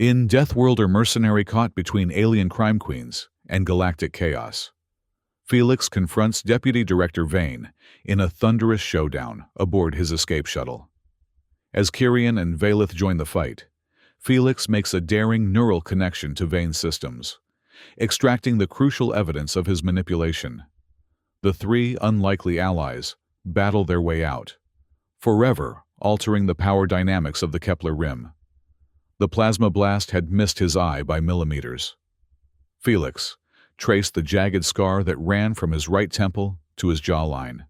In Deathworlder, Mercenary caught between alien crime queens and galactic chaos, Felix confronts Deputy Director Vane in a thunderous showdown aboard his escape shuttle. As Kyrian and Valeth join the fight, Felix makes a daring neural connection to Vane's systems, extracting the crucial evidence of his manipulation. The three unlikely allies battle their way out, forever altering the power dynamics of the Kepler rim. The plasma blast had missed his eye by millimeters. Felix traced the jagged scar that ran from his right temple to his jawline,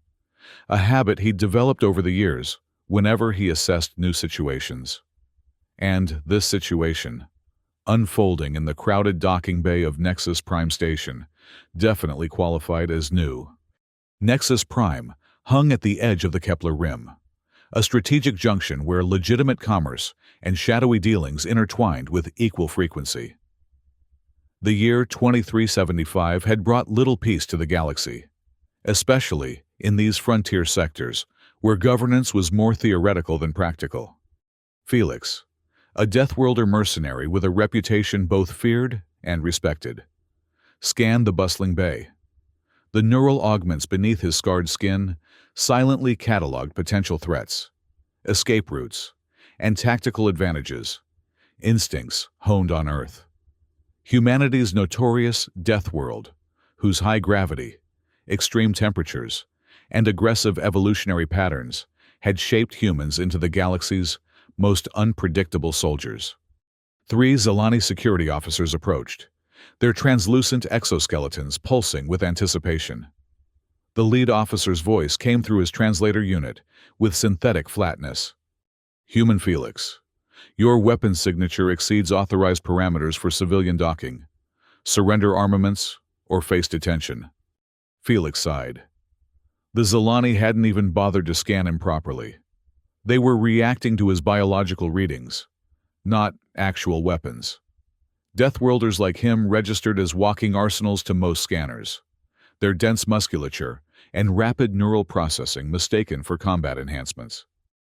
a habit he'd developed over the years whenever he assessed new situations. And this situation, unfolding in the crowded docking bay of Nexus Prime Station, definitely qualified as new. Nexus Prime hung at the edge of the Kepler rim, a strategic junction where legitimate commerce and shadowy dealings intertwined with equal frequency. The year 2375 had brought little peace to the galaxy, especially in these frontier sectors where governance was more theoretical than practical. Felix, a Deathworlder mercenary with a reputation both feared and respected, scanned the bustling bay. The neural augments beneath his scarred skin silently cataloged potential threats, escape routes, and tactical advantages, instincts honed on Earth. Humanity's notorious death world, whose high gravity, extreme temperatures, and aggressive evolutionary patterns had shaped humans into the galaxy's most unpredictable soldiers. Three Zilani security officers approached, their translucent exoskeletons pulsing with anticipation. The lead officer's voice came through his translator unit with synthetic flatness. "Human Felix, your weapon signature exceeds authorized parameters for civilian docking. Surrender armaments or face detention." Felix sighed. The Zilani hadn't even bothered to scan him properly. They were reacting to his biological readings, not actual weapons. Deathworlders like him registered as walking arsenals to most scanners, their dense musculature and rapid neural processing mistaken for combat enhancements.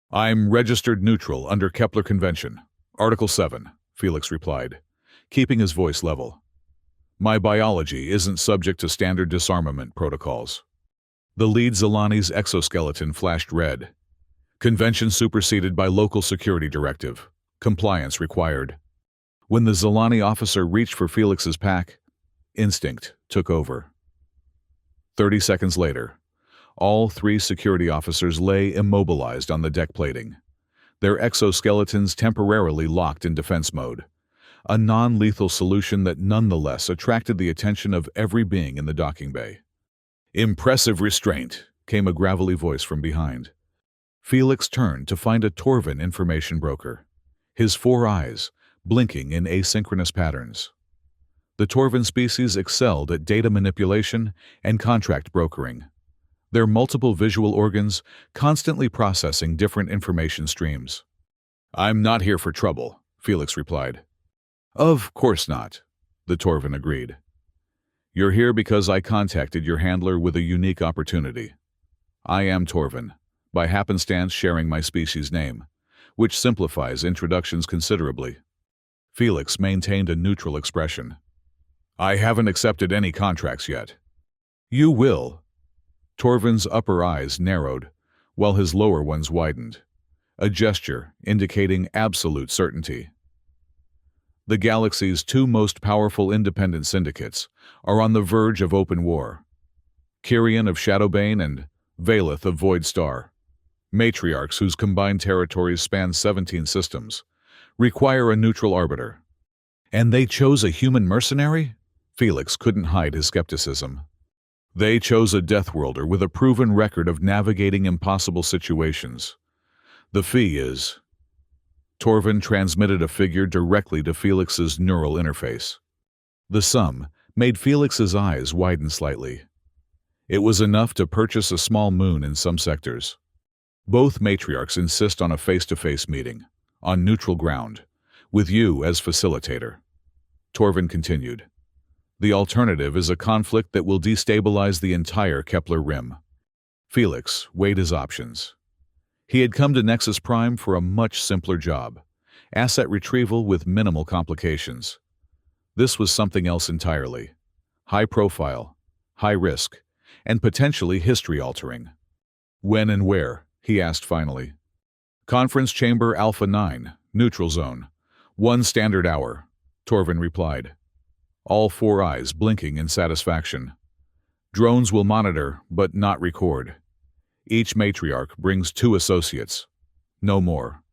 "I'm registered neutral under Kepler Convention, Article 7, Felix replied, keeping his voice level. "My biology isn't subject to standard disarmament protocols." The lead Zilani's exoskeleton flashed red. "Convention superseded by local security directive. Compliance required." When the Zilani officer reached for Felix's pack, instinct took over. 30 seconds later, all three security officers lay immobilized on the deck plating, their exoskeletons temporarily locked in defense mode, a non-lethal solution that nonetheless attracted the attention of every being in the docking bay. "Impressive restraint," came a gravelly voice from behind. Felix turned to find a Torvan information broker, his four eyes blinking in asynchronous patterns. The Torvan species excelled at data manipulation and contract brokering, their multiple visual organs constantly processing different information streams. "I'm not here for trouble," Felix replied. "Of course not," the Torvan agreed. "You're here because I contacted your handler with a unique opportunity. I am Torvan, by happenstance sharing my species name, which simplifies introductions considerably." Felix maintained a neutral expression. "I haven't accepted any contracts yet." "You will." Torvan's upper eyes narrowed, while his lower ones widened, a gesture indicating absolute certainty. "The galaxy's two most powerful independent syndicates are on the verge of open war. Kyrian of Shadowbane and Valeth of Void Star, matriarchs whose combined territories span 17 systems, require a neutral arbiter." "And they chose a human mercenary?" Felix couldn't hide his skepticism. "They chose a Deathworlder with a proven record of navigating impossible situations. The fee is..." Torvan transmitted a figure directly to Felix's neural interface. The sum made Felix's eyes widen slightly. It was enough to purchase a small moon in some sectors. "Both matriarchs insist on a face-to-face meeting, on neutral ground, with you as facilitator," Torvan continued. "The alternative is a conflict that will destabilize the entire Kepler rim." Felix weighed his options. He had come to Nexus Prime for a much simpler job, asset retrieval with minimal complications. This was something else entirely. High profile, high risk, and potentially history-altering. When and where? He asked finally. Conference Chamber Alpha 9, Neutral Zone. 1 standard hour, Torvin replied. All 4 eyes blinking in satisfaction. Drones will monitor, but not record. Each matriarch brings 2 associates. No more.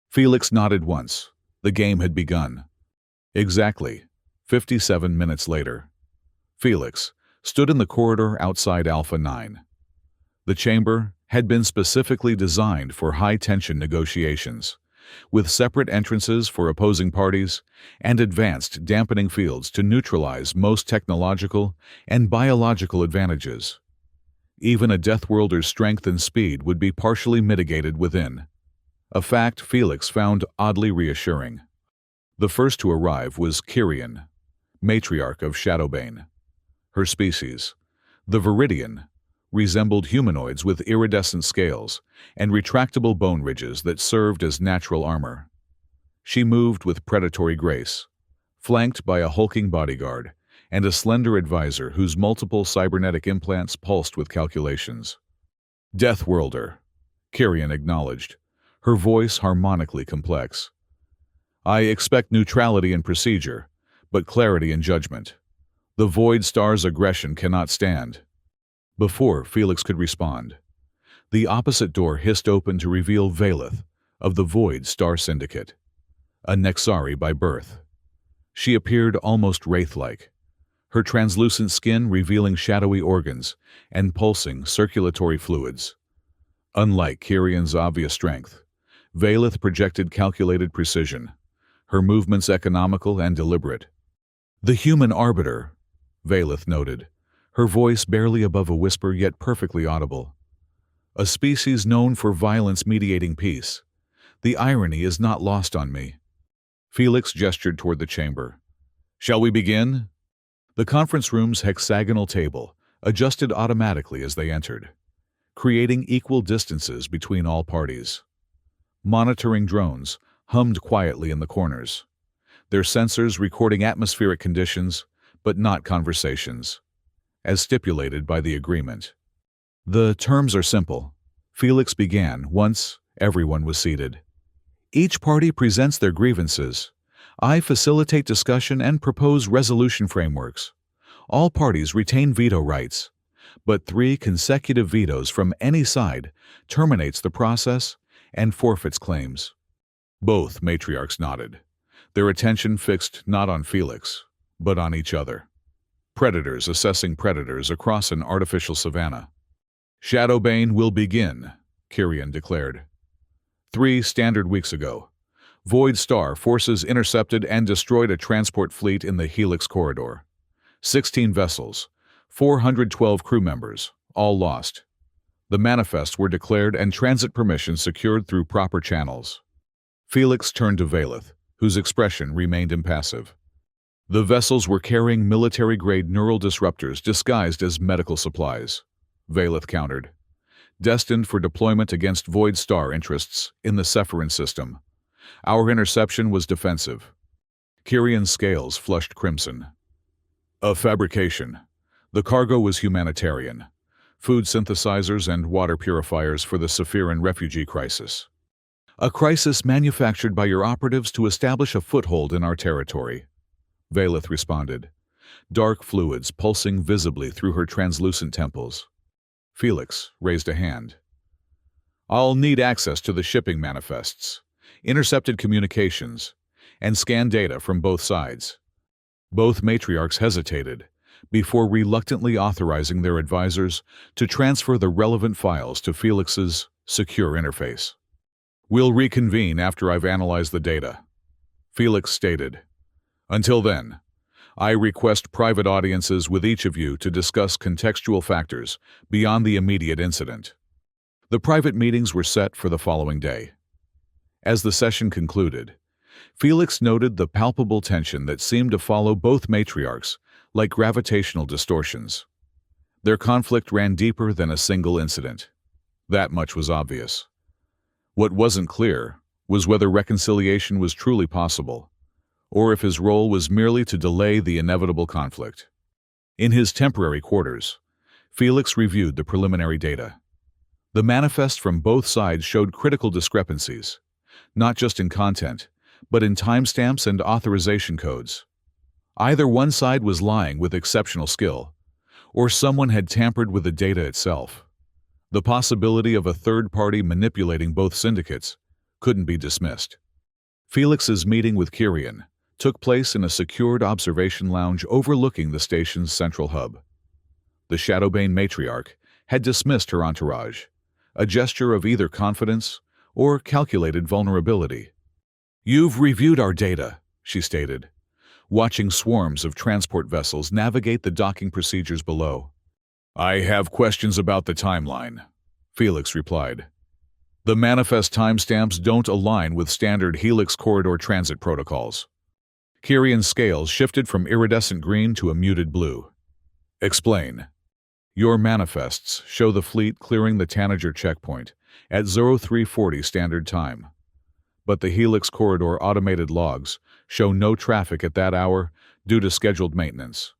Felix nodded once. The game had begun. Exactly. 57 minutes later. Felix stood in the corridor outside Alpha 9. The chamber had been specifically designed for high-tension negotiations, with separate entrances for opposing parties and advanced dampening fields to neutralize most technological and biological advantages. Even a Deathworlder's strength and speed would be partially mitigated within, a fact Felix found oddly reassuring. The first to arrive was Kyrian, matriarch of Shadowbane. Her species, the Viridian, resembled humanoids with iridescent scales and retractable bone ridges that served as natural armor. She moved with predatory grace, flanked by a hulking bodyguard and a slender advisor whose multiple cybernetic implants pulsed with calculations. Deathworlder, Kyrian acknowledged, her voice harmonically complex. I expect neutrality in procedure, but clarity in judgment. The Void Star's aggression cannot stand. Before Felix could respond, the opposite door hissed open to reveal Valeth of the Void Star Syndicate, a Nexari by birth. She appeared almost wraith-like, her translucent skin revealing shadowy organs and pulsing circulatory fluids. Unlike Kyrian's obvious strength, Valeth projected calculated precision, her movements economical and deliberate. The human arbiter, Valeth noted, her voice barely above a whisper yet perfectly audible. A species known for violence mediating peace. The irony is not lost on me. Felix gestured toward the chamber. Shall we begin? The conference room's hexagonal table adjusted automatically as they entered, creating equal distances between all parties. Monitoring drones hummed quietly in the corners, their sensors recording atmospheric conditions, but not conversations, as stipulated by the agreement. The terms are simple, Felix began once everyone was seated. Each party presents their grievances. I facilitate discussion and propose resolution frameworks. All parties retain veto rights, but 3 consecutive vetoes from any side terminates the process and forfeits claims. Both matriarchs nodded, their attention fixed not on Felix, but on each other. Predators assessing predators across an artificial savanna. Shadowbane will begin, Kyrian declared. 3 standard weeks ago, Void Star forces intercepted and destroyed a transport fleet in the Helix Corridor. 16 vessels, 412 crew members, all lost. The manifests were declared and transit permissions secured through proper channels. Felix turned to Valeth, whose expression remained impassive. The vessels were carrying military-grade neural disruptors disguised as medical supplies, Valeth countered, destined for deployment against Void Star interests in the Sephirin system. Our interception was defensive. Kyrian's scales flushed crimson. A fabrication. The cargo was humanitarian. Food synthesizers and water purifiers for the Sephirin refugee crisis. A crisis manufactured by your operatives to establish a foothold in our territory, Valeth responded, dark fluids pulsing visibly through her translucent temples. Felix raised a hand. I'll need access to the shipping manifests, intercepted communications, and scan data from both sides. Both matriarchs hesitated before reluctantly authorizing their advisors to transfer the relevant files to Felix's secure interface. We'll reconvene after I've analyzed the data, Felix stated. Until then, I request private audiences with each of you to discuss contextual factors beyond the immediate incident. The private meetings were set for the following day. As the session concluded, Felix noted the palpable tension that seemed to follow both matriarchs like gravitational distortions. Their conflict ran deeper than a single incident. That much was obvious. What wasn't clear was whether reconciliation was truly possible, or if his role was merely to delay the inevitable conflict. In his temporary quarters, Felix reviewed the preliminary data. The manifest from both sides showed critical discrepancies, not just in content, but in timestamps and authorization codes. Either one side was lying with exceptional skill, or someone had tampered with the data itself. The possibility of a third party manipulating both syndicates couldn't be dismissed. Felix's meeting with Kyrian took place in a secured observation lounge overlooking the station's central hub. The Shadowbane matriarch had dismissed her entourage, a gesture of either confidence or calculated vulnerability. "You've reviewed our data," she stated, watching swarms of transport vessels navigate the docking procedures below. "I have questions about the timeline," Felix replied. "The manifest timestamps don't align with standard Helix corridor transit protocols." Kyrian's scales shifted from iridescent green to a muted blue. "Explain." "Your manifests show the fleet clearing the Tanager checkpoint at 0340 Standard Time. But the Helix corridor automated logs show no traffic at that hour due to scheduled maintenance.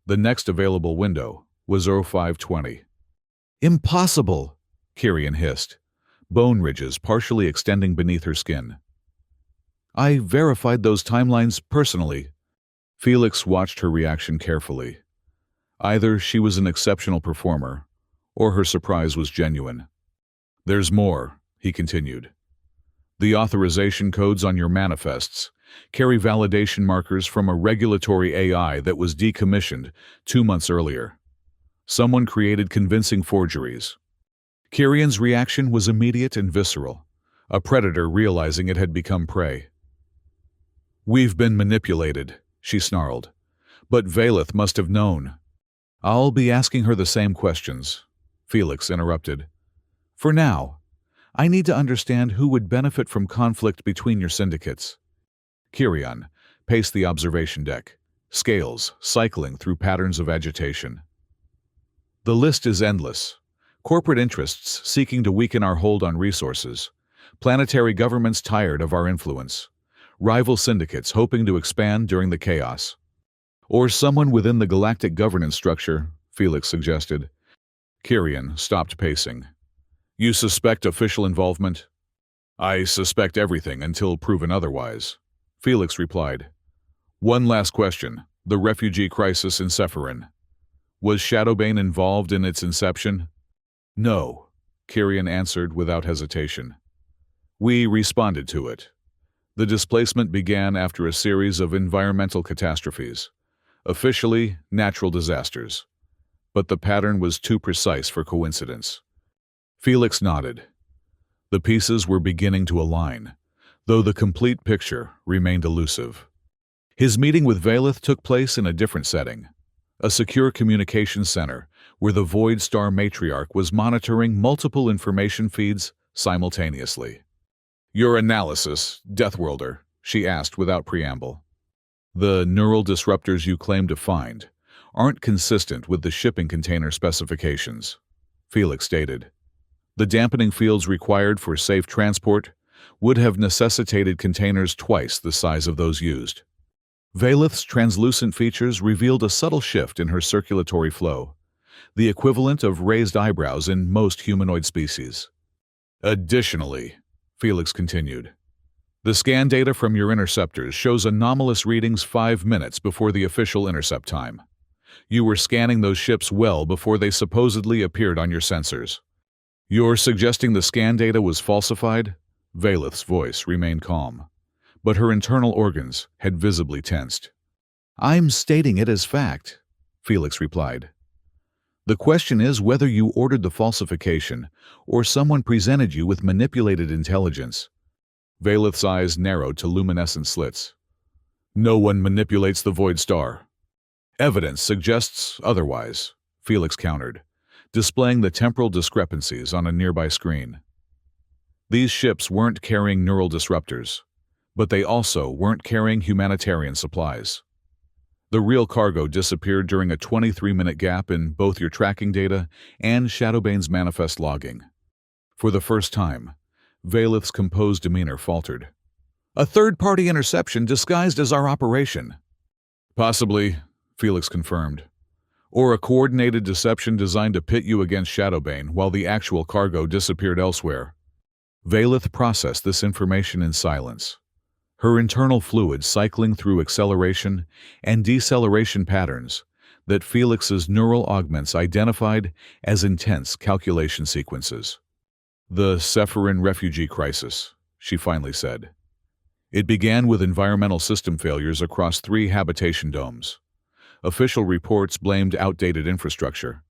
The next available window was 0520. "Impossible!" Kyrian hissed, bone ridges partially extending beneath her skin. "I verified those timelines personally." Felix watched her reaction carefully. Either she was an exceptional performer, or her surprise was genuine. "There's more," he continued. "The authorization codes on your manifests carry validation markers from a regulatory AI that was decommissioned 2 months earlier. Someone created convincing forgeries." Kyrian's reaction was immediate and visceral, a predator realizing it had become prey. "We've been manipulated," she snarled. "But Valeth must have known." "I'll be asking her the same questions," Felix interrupted. "For now, I need to understand who would benefit from conflict between your syndicates." Kyrian paced the observation deck, scales cycling through patterns of agitation. "The list is endless. Corporate interests seeking to weaken our hold on resources, planetary governments tired of our influence, rival syndicates hoping to expand during the chaos. Or someone within the galactic governance structure," Felix suggested. Kyrian stopped pacing. "You suspect official involvement?" "I suspect everything until proven otherwise," Felix replied. "One last question. The refugee crisis in Sephirin. Was Shadowbane involved in its inception?" "No," Kyrian answered without hesitation. "We responded to it. The displacement began after a series of environmental catastrophes, officially natural disasters. But the pattern was too precise for coincidence." Felix nodded. The pieces were beginning to align, though the complete picture remained elusive. His meeting with Valeth took place in a different setting, a secure communications center where the Void Star matriarch was monitoring multiple information feeds simultaneously. "Your analysis, Deathworlder," she asked without preamble. "The neural disruptors you claim to find aren't consistent with the shipping container specifications," Felix stated. "The dampening fields required for safe transport would have necessitated containers twice the size of those used." Valeth's translucent features revealed a subtle shift in her circulatory flow, the equivalent of raised eyebrows in most humanoid species. "Additionally," Felix continued, "the scan data from your interceptors shows anomalous readings 5 minutes before the official intercept time. You were scanning those ships well before they supposedly appeared on your sensors." "You're suggesting the scan data was falsified?" Valeth's voice remained calm, but her internal organs had visibly tensed. "I'm stating it as fact," Felix replied. "The question is whether you ordered the falsification or someone presented you with manipulated intelligence." Valeth's eyes narrowed to luminescent slits. "No one manipulates the Void Star." "Evidence suggests otherwise," Felix countered, displaying the temporal discrepancies on a nearby screen. These ships weren't carrying neural disruptors, but they also weren't carrying humanitarian supplies. The real cargo disappeared during a 23-minute gap in both your tracking data and Shadowbane's manifest logging. For the first time, Valeth's composed demeanor faltered. "A third-party interception disguised as our operation." "Possibly," Felix confirmed. "Or a coordinated deception designed to pit you against Shadowbane while the actual cargo disappeared elsewhere." Valeth processed this information in silence, her internal fluid cycling through acceleration and deceleration patterns that Felix's neural augments identified as intense calculation sequences. "The Sephirin refugee crisis," she finally said. "It began with environmental system failures across 3 habitation domes. Official reports blamed outdated infrastructure,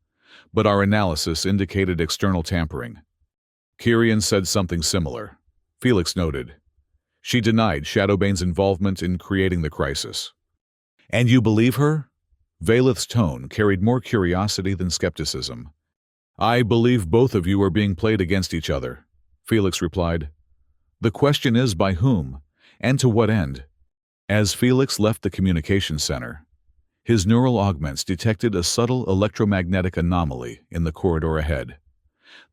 but our analysis indicated external tampering." Kyrian said something similar, Felix noted. She denied Shadowbane's involvement in creating the crisis. "And you believe her?" Valeth's tone carried more curiosity than skepticism. "I believe both of you are being played against each other," Felix replied. "The question is by whom, and to what end?" As Felix left the communications center, his neural augments detected a subtle electromagnetic anomaly in the corridor ahead,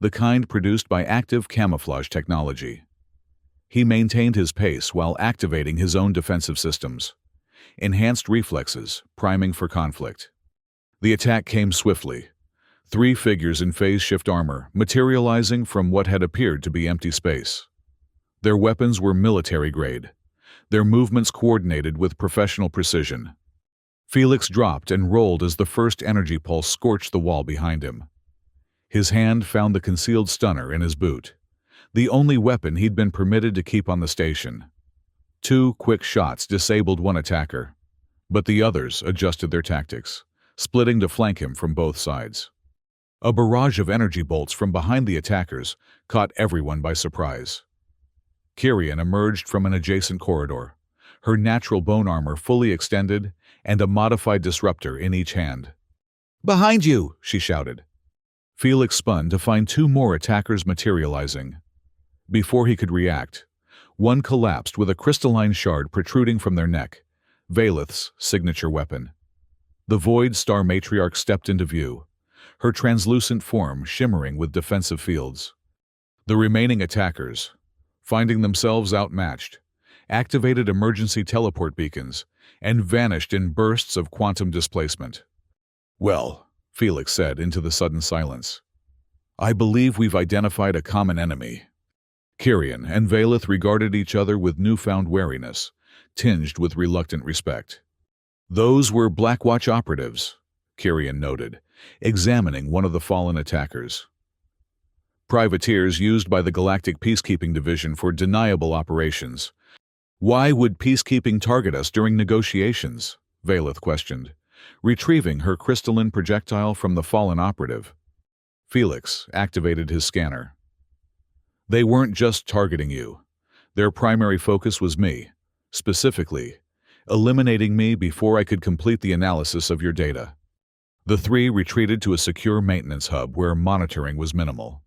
the kind produced by active camouflage technology. He maintained his pace while activating his own defensive systems, enhanced reflexes, priming for conflict. The attack came swiftly, 3 figures in phase-shift armor materializing from what had appeared to be empty space. Their weapons were military-grade, their movements coordinated with professional precision. Felix dropped and rolled as the first energy pulse scorched the wall behind him. His hand found the concealed stunner in his boot, the only weapon he'd been permitted to keep on the station. 2 quick shots disabled one attacker, but the others adjusted their tactics, splitting to flank him from both sides. A barrage of energy bolts from behind the attackers caught everyone by surprise. Kyrian emerged from an adjacent corridor, her natural bone armor fully extended and a modified disruptor in each hand. "Behind you!" she shouted. Felix spun to find 2 more attackers materializing. Before he could react, one collapsed with a crystalline shard protruding from their neck, Valeth's signature weapon. The Void Star Matriarch stepped into view, her translucent form shimmering with defensive fields. The remaining attackers, finding themselves outmatched, activated emergency teleport beacons and vanished in bursts of quantum displacement. "Well," Felix said into the sudden silence, "I believe we've identified a common enemy." Kyrian and Valeth regarded each other with newfound wariness, tinged with reluctant respect. "Those were Blackwatch operatives," Kyrian noted, examining one of the fallen attackers. "Privateers used by the Galactic Peacekeeping Division for deniable operations." "Why would peacekeeping target us during negotiations?" Valeth questioned, retrieving her crystalline projectile from the fallen operative. Felix activated his scanner. "They weren't just targeting you. Their primary focus was me, specifically, eliminating me before I could complete the analysis of your data." The 3 retreated to a secure maintenance hub where monitoring was minimal.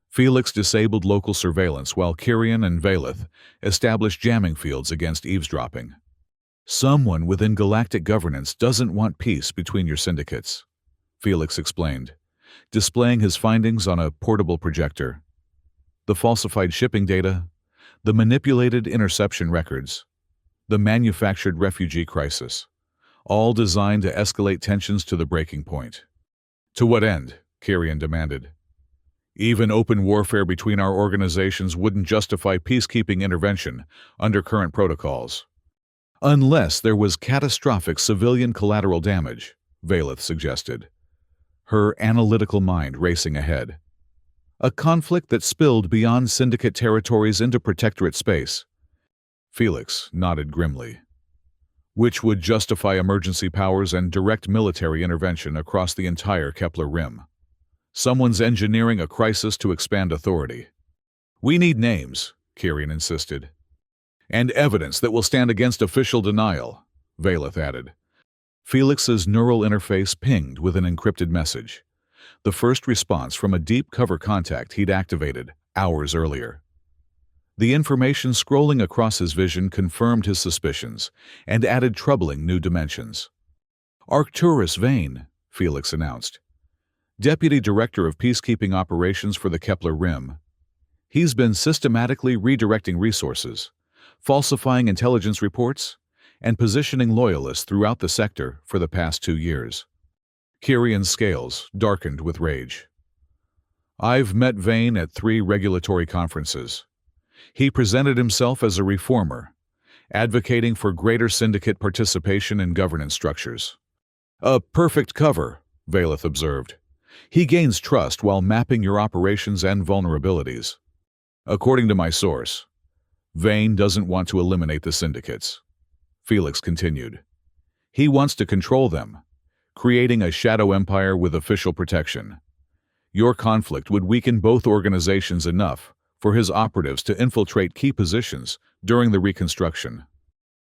Felix disabled local surveillance while Kyrian and Valeth established jamming fields against eavesdropping. "Someone within Galactic governance doesn't want peace between your syndicates," Felix explained, displaying his findings on a portable projector. The falsified shipping data, the manipulated interception records, the manufactured refugee crisis, all designed to escalate tensions to the breaking point. "To what end?" Kyrian demanded. "Even open warfare between our organizations wouldn't justify peacekeeping intervention under current protocols." "Unless there was catastrophic civilian collateral damage," Valeth suggested, her analytical mind racing ahead. "A conflict that spilled beyond Syndicate territories into Protectorate space." Felix nodded grimly. "Which would justify emergency powers and direct military intervention across the entire Kepler Rim. Someone's engineering a crisis to expand authority." "We need names," Kyrian insisted. "And evidence that will stand against official denial," Valeth added. Felix's neural interface pinged with an encrypted message, the first response from a deep cover contact he'd activated hours earlier. The information scrolling across his vision confirmed his suspicions and added troubling new dimensions. "Arcturus Vane," Felix announced. "Deputy Director of Peacekeeping Operations for the Kepler Rim." He's been systematically redirecting resources, falsifying intelligence reports, and positioning loyalists throughout the sector for the past 2 years. Kirian's scales darkened with rage. I've met Vane at 3 regulatory conferences. He presented himself as a reformer, advocating for greater syndicate participation in governance structures. A perfect cover, Valeth observed. He gains trust while mapping your operations and vulnerabilities. According to my source, Vane doesn't want to eliminate the syndicates. Felix continued. He wants to control them, creating a shadow empire with official protection. Your conflict would weaken both organizations enough for his operatives to infiltrate key positions during the reconstruction.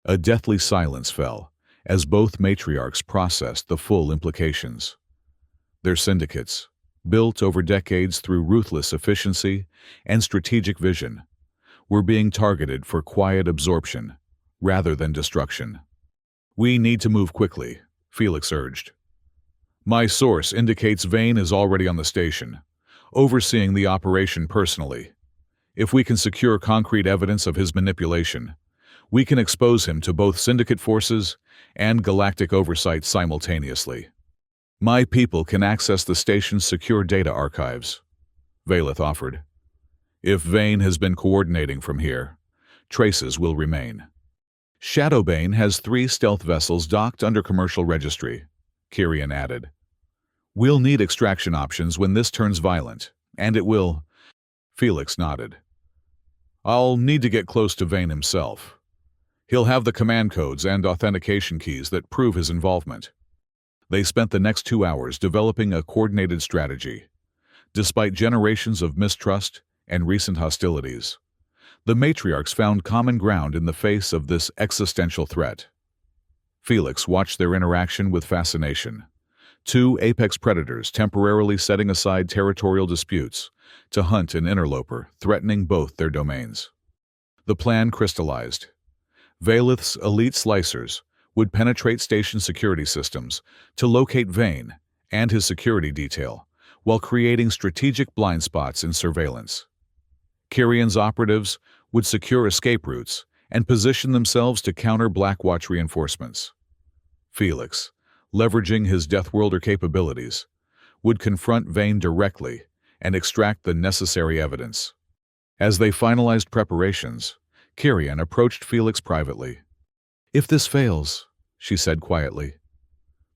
A deathly silence fell as both matriarchs processed the full implications. Their syndicates, built over decades through ruthless efficiency and strategic vision, were being targeted for quiet absorption rather than destruction. We need to move quickly, Felix urged. My source indicates Vane is already on the station, overseeing the operation personally. If we can secure concrete evidence of his manipulation, we can expose him to both syndicate forces and galactic oversight simultaneously. My people can access the station's secure data archives, Valeth offered. If Vane has been coordinating from here, traces will remain. Shadowbane has 3 stealth vessels docked under commercial registry, Kirian added. We'll need extraction options when this turns violent, and it will. Felix nodded. I'll need to get close to Vane himself. He'll have the command codes and authentication keys that prove his involvement. They spent the next 2 hours developing a coordinated strategy. Despite generations of mistrust and recent hostilities, the matriarchs found common ground in the face of this existential threat. Felix watched their interaction with fascination. 2 apex predators temporarily setting aside territorial disputes to hunt an interloper threatening both their domains. The plan crystallized. Valeth's elite slicers would penetrate station security systems to locate Vane and his security detail while creating strategic blind spots in surveillance. Kirian's operatives would secure escape routes and position themselves to counter Blackwatch reinforcements. Felix, leveraging his Deathworlder capabilities, would confront Vane directly and extract the necessary evidence. As they finalized preparations, Kirian approached Felix privately. If this fails, she said quietly,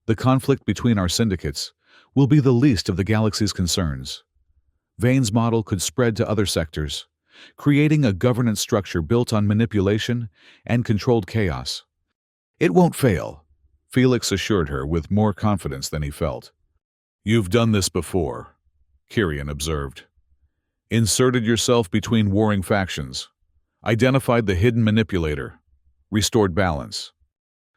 the conflict between our syndicates will be the least of the galaxy's concerns. Vane's model could spread to other sectors, creating a governance structure built on manipulation and controlled chaos. It won't fail, Felix assured her with more confidence than he felt. You've done this before, Kirian observed. Inserted yourself between warring factions, identified the hidden manipulator, restored balance.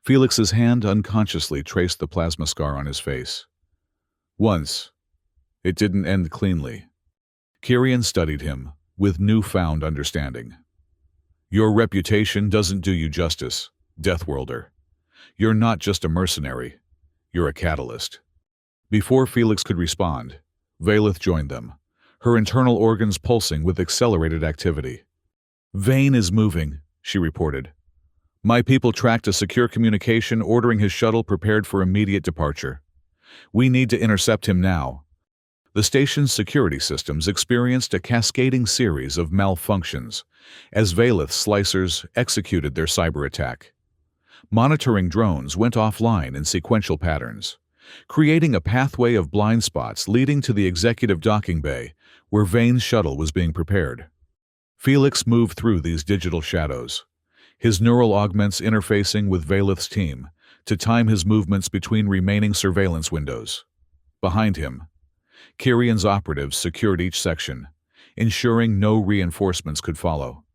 Felix's hand unconsciously traced the plasma scar on his face. Once, it didn't end cleanly. Kirian studied him with newfound understanding. Your reputation doesn't do you justice, Deathworlder. You're not just a mercenary, you're a catalyst. Before Felix could respond, Valeth joined them, her internal organs pulsing with accelerated activity. Vane is moving, she reported. My people tracked a secure communication ordering his shuttle prepared for immediate departure. We need to intercept him now. The station's security systems experienced a cascading series of malfunctions as Valeth's slicers executed their cyber attack. Monitoring drones went offline in sequential patterns, creating a pathway of blind spots leading to the executive docking bay where Vane's shuttle was being prepared. Felix moved through these digital shadows, his neural augments interfacing with Valeth's team to time his movements between remaining surveillance windows. Behind him, Kirian's operatives secured each section, ensuring no reinforcements could follow.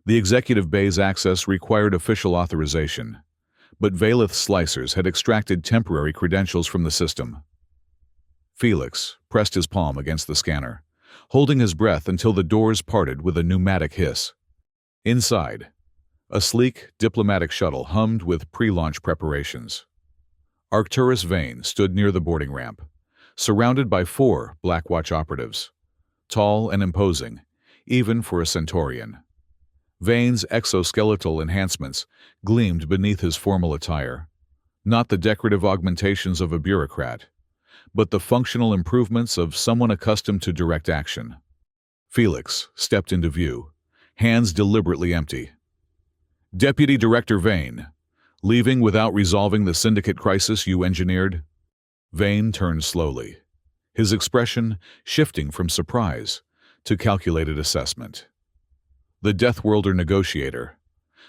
The executive bay's access required official authorization, but Valeth's slicers had extracted temporary credentials from the system. Felix pressed his palm against the scanner, holding his breath until the doors parted with a pneumatic hiss. Inside, a sleek, diplomatic shuttle hummed with pre-launch preparations. Arcturus Vane stood near the boarding ramp, surrounded by 4 Blackwatch operatives. Tall and imposing, even for a Centaurian. Vane's exoskeletal enhancements gleamed beneath his formal attire, not the decorative augmentations of a bureaucrat, but the functional improvements of someone accustomed to direct action. Felix stepped into view, hands deliberately empty. "Deputy Director Vane, leaving without resolving the syndicate crisis you engineered?" Vane turned slowly, his expression shifting from surprise to calculated assessment. "The Deathworlder negotiator.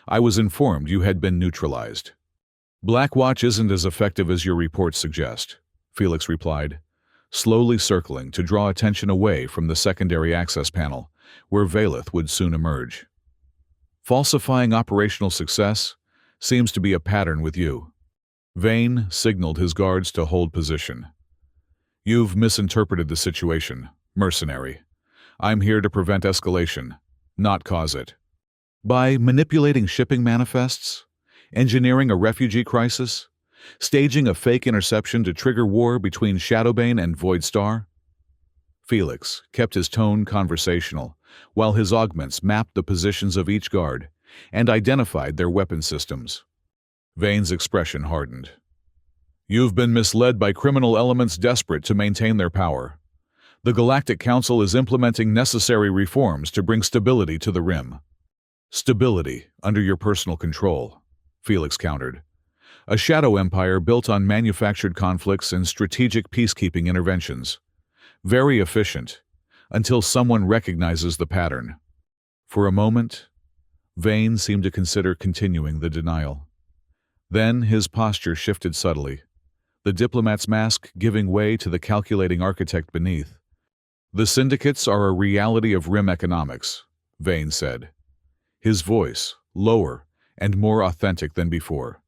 I was informed you had been neutralized." "Blackwatch isn't as effective as your reports suggest," Felix replied, slowly circling to draw attention away from the secondary access panel, where Valeth would soon emerge. "Falsifying operational success seems to be a pattern with you." Vane signaled his guards to hold position. "You've misinterpreted the situation, Mercenary. I'm here to prevent escalation, not cause it." "By manipulating shipping manifests? Engineering a refugee crisis? Staging a fake interception to trigger war between Shadowbane and Void Star?" Felix kept his tone conversational, while his augments mapped the positions of each guard and identified their weapon systems. Vane's expression hardened. "You've been misled by criminal elements desperate to maintain their power. The Galactic Council is implementing necessary reforms to bring stability to the Rim." "Stability under your personal control," Felix countered. "A shadow empire built on manufactured conflicts and strategic peacekeeping interventions. Very efficient, until someone recognizes the pattern." For a moment, Vane seemed to consider continuing the denial. Then his posture shifted subtly, the diplomat's mask giving way to the calculating architect beneath. "The syndicates are a reality of Rim economics," Vane said, his voice lower and more authentic than before.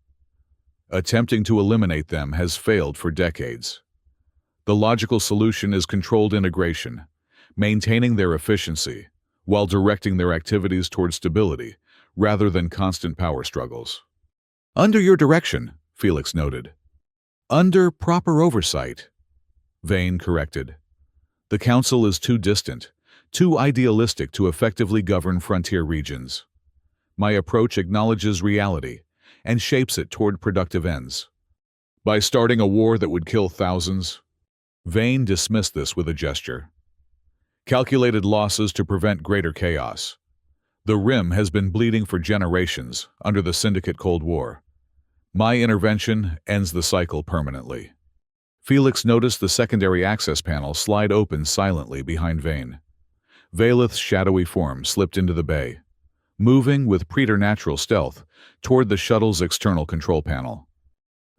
"Attempting to eliminate them has failed for decades. The logical solution is controlled integration, maintaining their efficiency while directing their activities toward stability rather than constant power struggles." "Under your direction," Felix noted. "Under proper oversight," Vane corrected. "The Council is too distant, too idealistic to effectively govern frontier regions. My approach acknowledges reality and shapes it toward productive ends." "By starting a war that would kill thousands?" Vane dismissed this with a gesture. "Calculated losses to prevent greater chaos. The Rim has been bleeding for generations under the Syndicate Cold War. My intervention ends the cycle permanently." Felix noticed the secondary access panel slide open silently behind Vane. Valeth's shadowy form slipped into the bay, moving with preternatural stealth toward the shuttle's external control panel.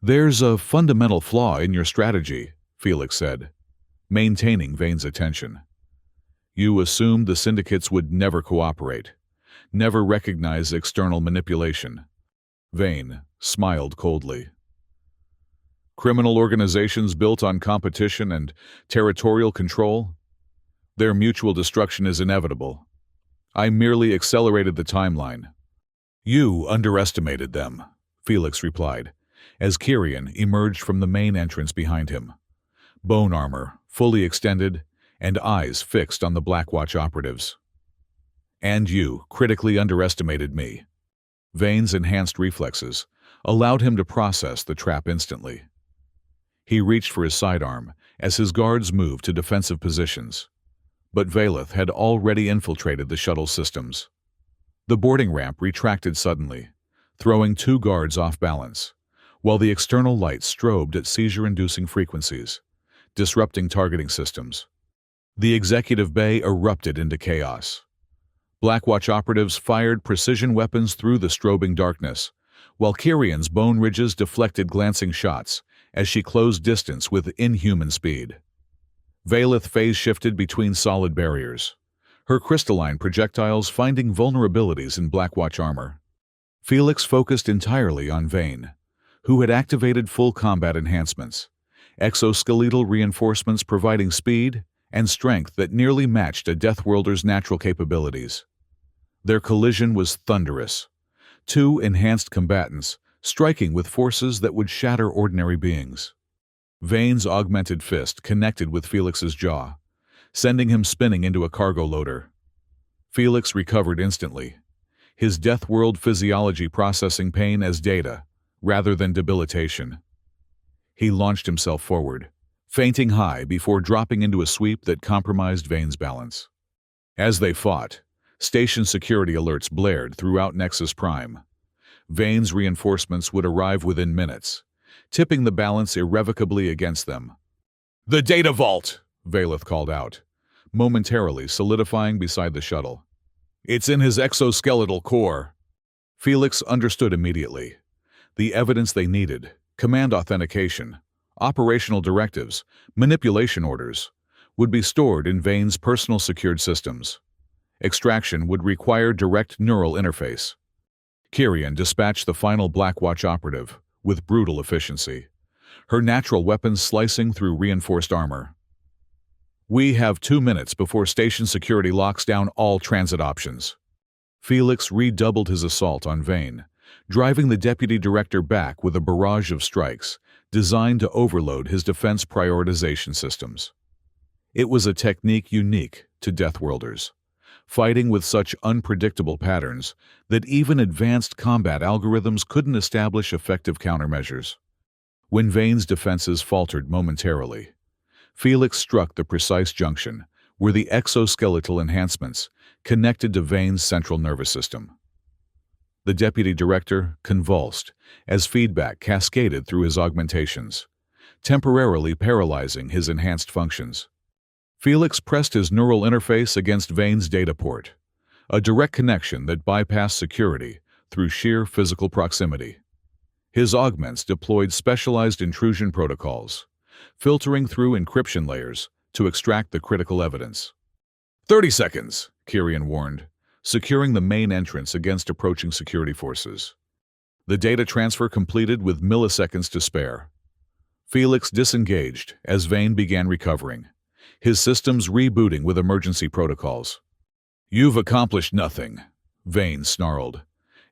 "There's a fundamental flaw in your strategy," Felix said, maintaining Vane's attention. "You assumed the syndicates would never cooperate, never recognize external manipulation." Vane smiled coldly. "Criminal organizations built on competition and territorial control? Their mutual destruction is inevitable. I merely accelerated the timeline." "You underestimated them," Felix replied, as Kyrian emerged from the main entrance behind him, bone armor fully extended and eyes fixed on the Blackwatch operatives. "And you critically underestimated me." Vane's enhanced reflexes allowed him to process the trap instantly. He reached for his sidearm as his guards moved to defensive positions, but Valeth had already infiltrated the shuttle systems. The boarding ramp retracted suddenly, throwing two guards off balance, while the external lights strobed at seizure-inducing frequencies, disrupting targeting systems. The executive bay erupted into chaos. Blackwatch operatives fired precision weapons through the strobing darkness, while Kyrian's bone ridges deflected glancing shots as she closed distance with inhuman speed. Valeth phase-shifted between solid barriers, her crystalline projectiles finding vulnerabilities in Blackwatch armor. Felix focused entirely on Vane, who had activated full combat enhancements, exoskeletal reinforcements providing speed and strength that nearly matched a Deathworlder's natural capabilities. Their collision was thunderous, two enhanced combatants striking with forces that would shatter ordinary beings. Vane's augmented fist connected with Felix's jaw, sending him spinning into a cargo loader. Felix recovered instantly, his Deathworld physiology processing pain as data, rather than debilitation. He launched himself forward, fainting high before dropping into a sweep that compromised Vane's balance. As they fought, station security alerts blared throughout Nexus Prime. Vane's reinforcements would arrive within minutes, tipping the balance irrevocably against them. "The data vault!" Valeth called out, momentarily solidifying beside the shuttle. "It's in his exoskeletal core." Felix understood immediately. The evidence they needed, command authentication, operational directives, manipulation orders, would be stored in Vane's personal secured systems. Extraction would require direct neural interface. Kyrian dispatched the final Blackwatch operative, with brutal efficiency, her natural weapons slicing through reinforced armor. "We have 2 minutes before station security locks down all transit options." Felix redoubled his assault on Vane, driving the deputy director back with a barrage of strikes designed to overload his defense prioritization systems. It was a technique unique to Deathworlders, fighting with such unpredictable patterns that even advanced combat algorithms couldn't establish effective countermeasures. When Vane's defenses faltered momentarily, Felix struck the precise junction where the exoskeletal enhancements connected to Vane's central nervous system. The deputy director convulsed as feedback cascaded through his augmentations, temporarily paralyzing his enhanced functions. Felix pressed his neural interface against Vane's data port, a direct connection that bypassed security through sheer physical proximity. His augments deployed specialized intrusion protocols, filtering through encryption layers to extract the critical evidence. 30 seconds, Kyrian warned, securing the main entrance against approaching security forces. The data transfer completed with milliseconds to spare. Felix disengaged as Vane began recovering, his systems rebooting with emergency protocols. "You've accomplished nothing," Vane snarled,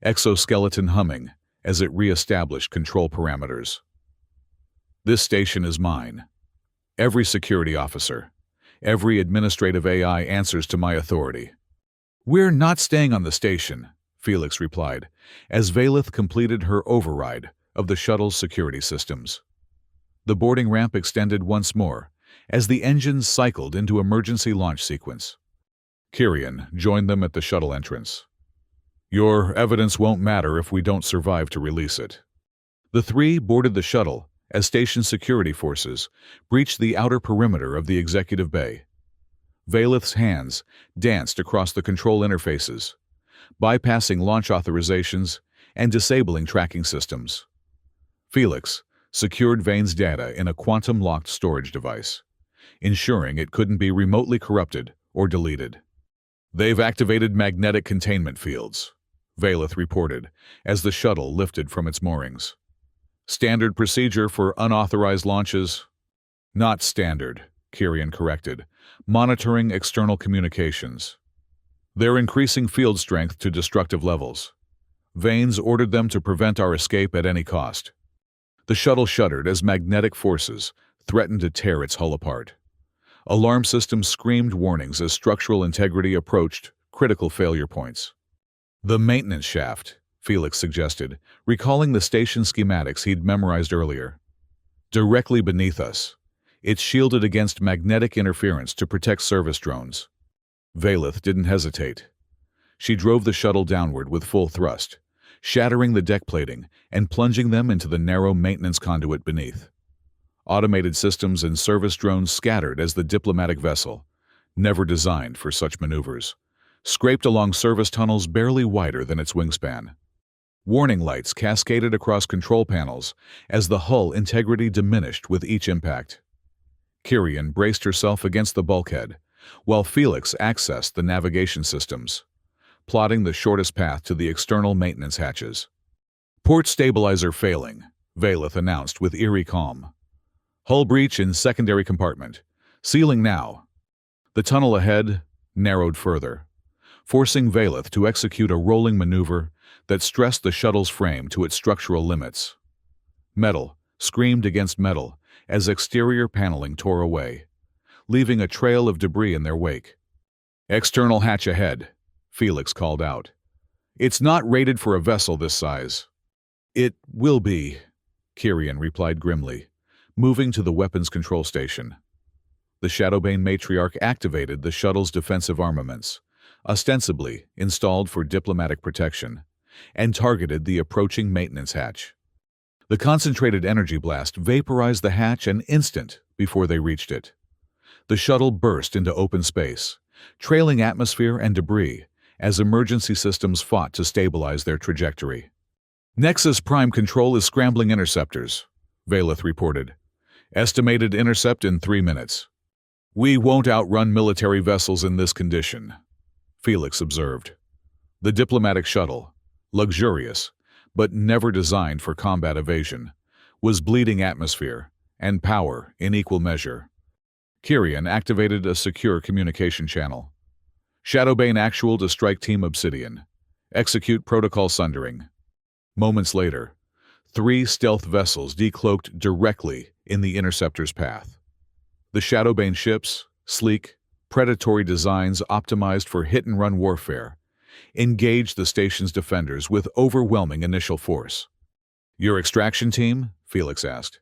exoskeleton humming as it re-established control parameters. "This station is mine. Every security officer, every administrative AI answers to my authority." "We're not staying on the station," Felix replied, as Valeth completed her override of the shuttle's security systems. The boarding ramp extended once more, as the engines cycled into emergency launch sequence. Kyrian joined them at the shuttle entrance. "Your evidence won't matter if we don't survive to release it." The three boarded the shuttle as station security forces breached the outer perimeter of the executive bay. Valeth's hands danced across the control interfaces, bypassing launch authorizations and disabling tracking systems. Felix secured Vane's data in a quantum-locked storage device, ensuring it couldn't be remotely corrupted or deleted. "They've activated magnetic containment fields," Valeth reported as the shuttle lifted from its moorings. "Standard procedure for unauthorized launches?" "Not standard," Kyrian corrected, monitoring external communications. "They're increasing field strength to destructive levels. Vane's ordered them to prevent our escape at any cost." The shuttle shuddered as magnetic forces threatened to tear its hull apart. Alarm systems screamed warnings as structural integrity approached critical failure points. "The maintenance shaft," Felix suggested, recalling the station schematics he'd memorized earlier. "Directly beneath us. It's shielded against magnetic interference to protect service drones." Valeth didn't hesitate. She drove the shuttle downward with full thrust, shattering the deck plating and plunging them into the narrow maintenance conduit beneath. Automated systems and service drones scattered as the diplomatic vessel, never designed for such maneuvers, scraped along service tunnels barely wider than its wingspan. Warning lights cascaded across control panels as the hull integrity diminished with each impact. Kyrian braced herself against the bulkhead, while Felix accessed the navigation systems, plotting the shortest path to the external maintenance hatches. "Port stabilizer failing," Valeth announced with eerie calm. "Hull breach in secondary compartment. Sealing now." The tunnel ahead narrowed further, forcing Valeth to execute a rolling maneuver that stressed the shuttle's frame to its structural limits. Metal screamed against metal as exterior paneling tore away, leaving a trail of debris in their wake. "External hatch ahead," Felix called out. "It's not rated for a vessel this size." "It will be," Kyrian replied grimly, moving to the weapons control station. The Shadowbane matriarch activated the shuttle's defensive armaments, ostensibly installed for diplomatic protection, and targeted the approaching maintenance hatch. The concentrated energy blast vaporized the hatch an instant before they reached it. The shuttle burst into open space, trailing atmosphere and debris as emergency systems fought to stabilize their trajectory. "Nexus Prime Control is scrambling interceptors," Valeth reported. "Estimated intercept in 3 minutes." "We won't outrun military vessels in this condition," Felix observed. The diplomatic shuttle, luxurious but never designed for combat evasion, was bleeding atmosphere and power in equal measure. Kyrian activated a secure communication channel. "Shadowbane actual to strike Team Obsidian. Execute protocol sundering." Moments later, 3 stealth vessels decloaked directly in the interceptor's path. The Shadowbane ships, sleek, predatory designs optimized for hit-and-run warfare, engaged the station's defenders with overwhelming initial force. "Your extraction team?" Felix asked.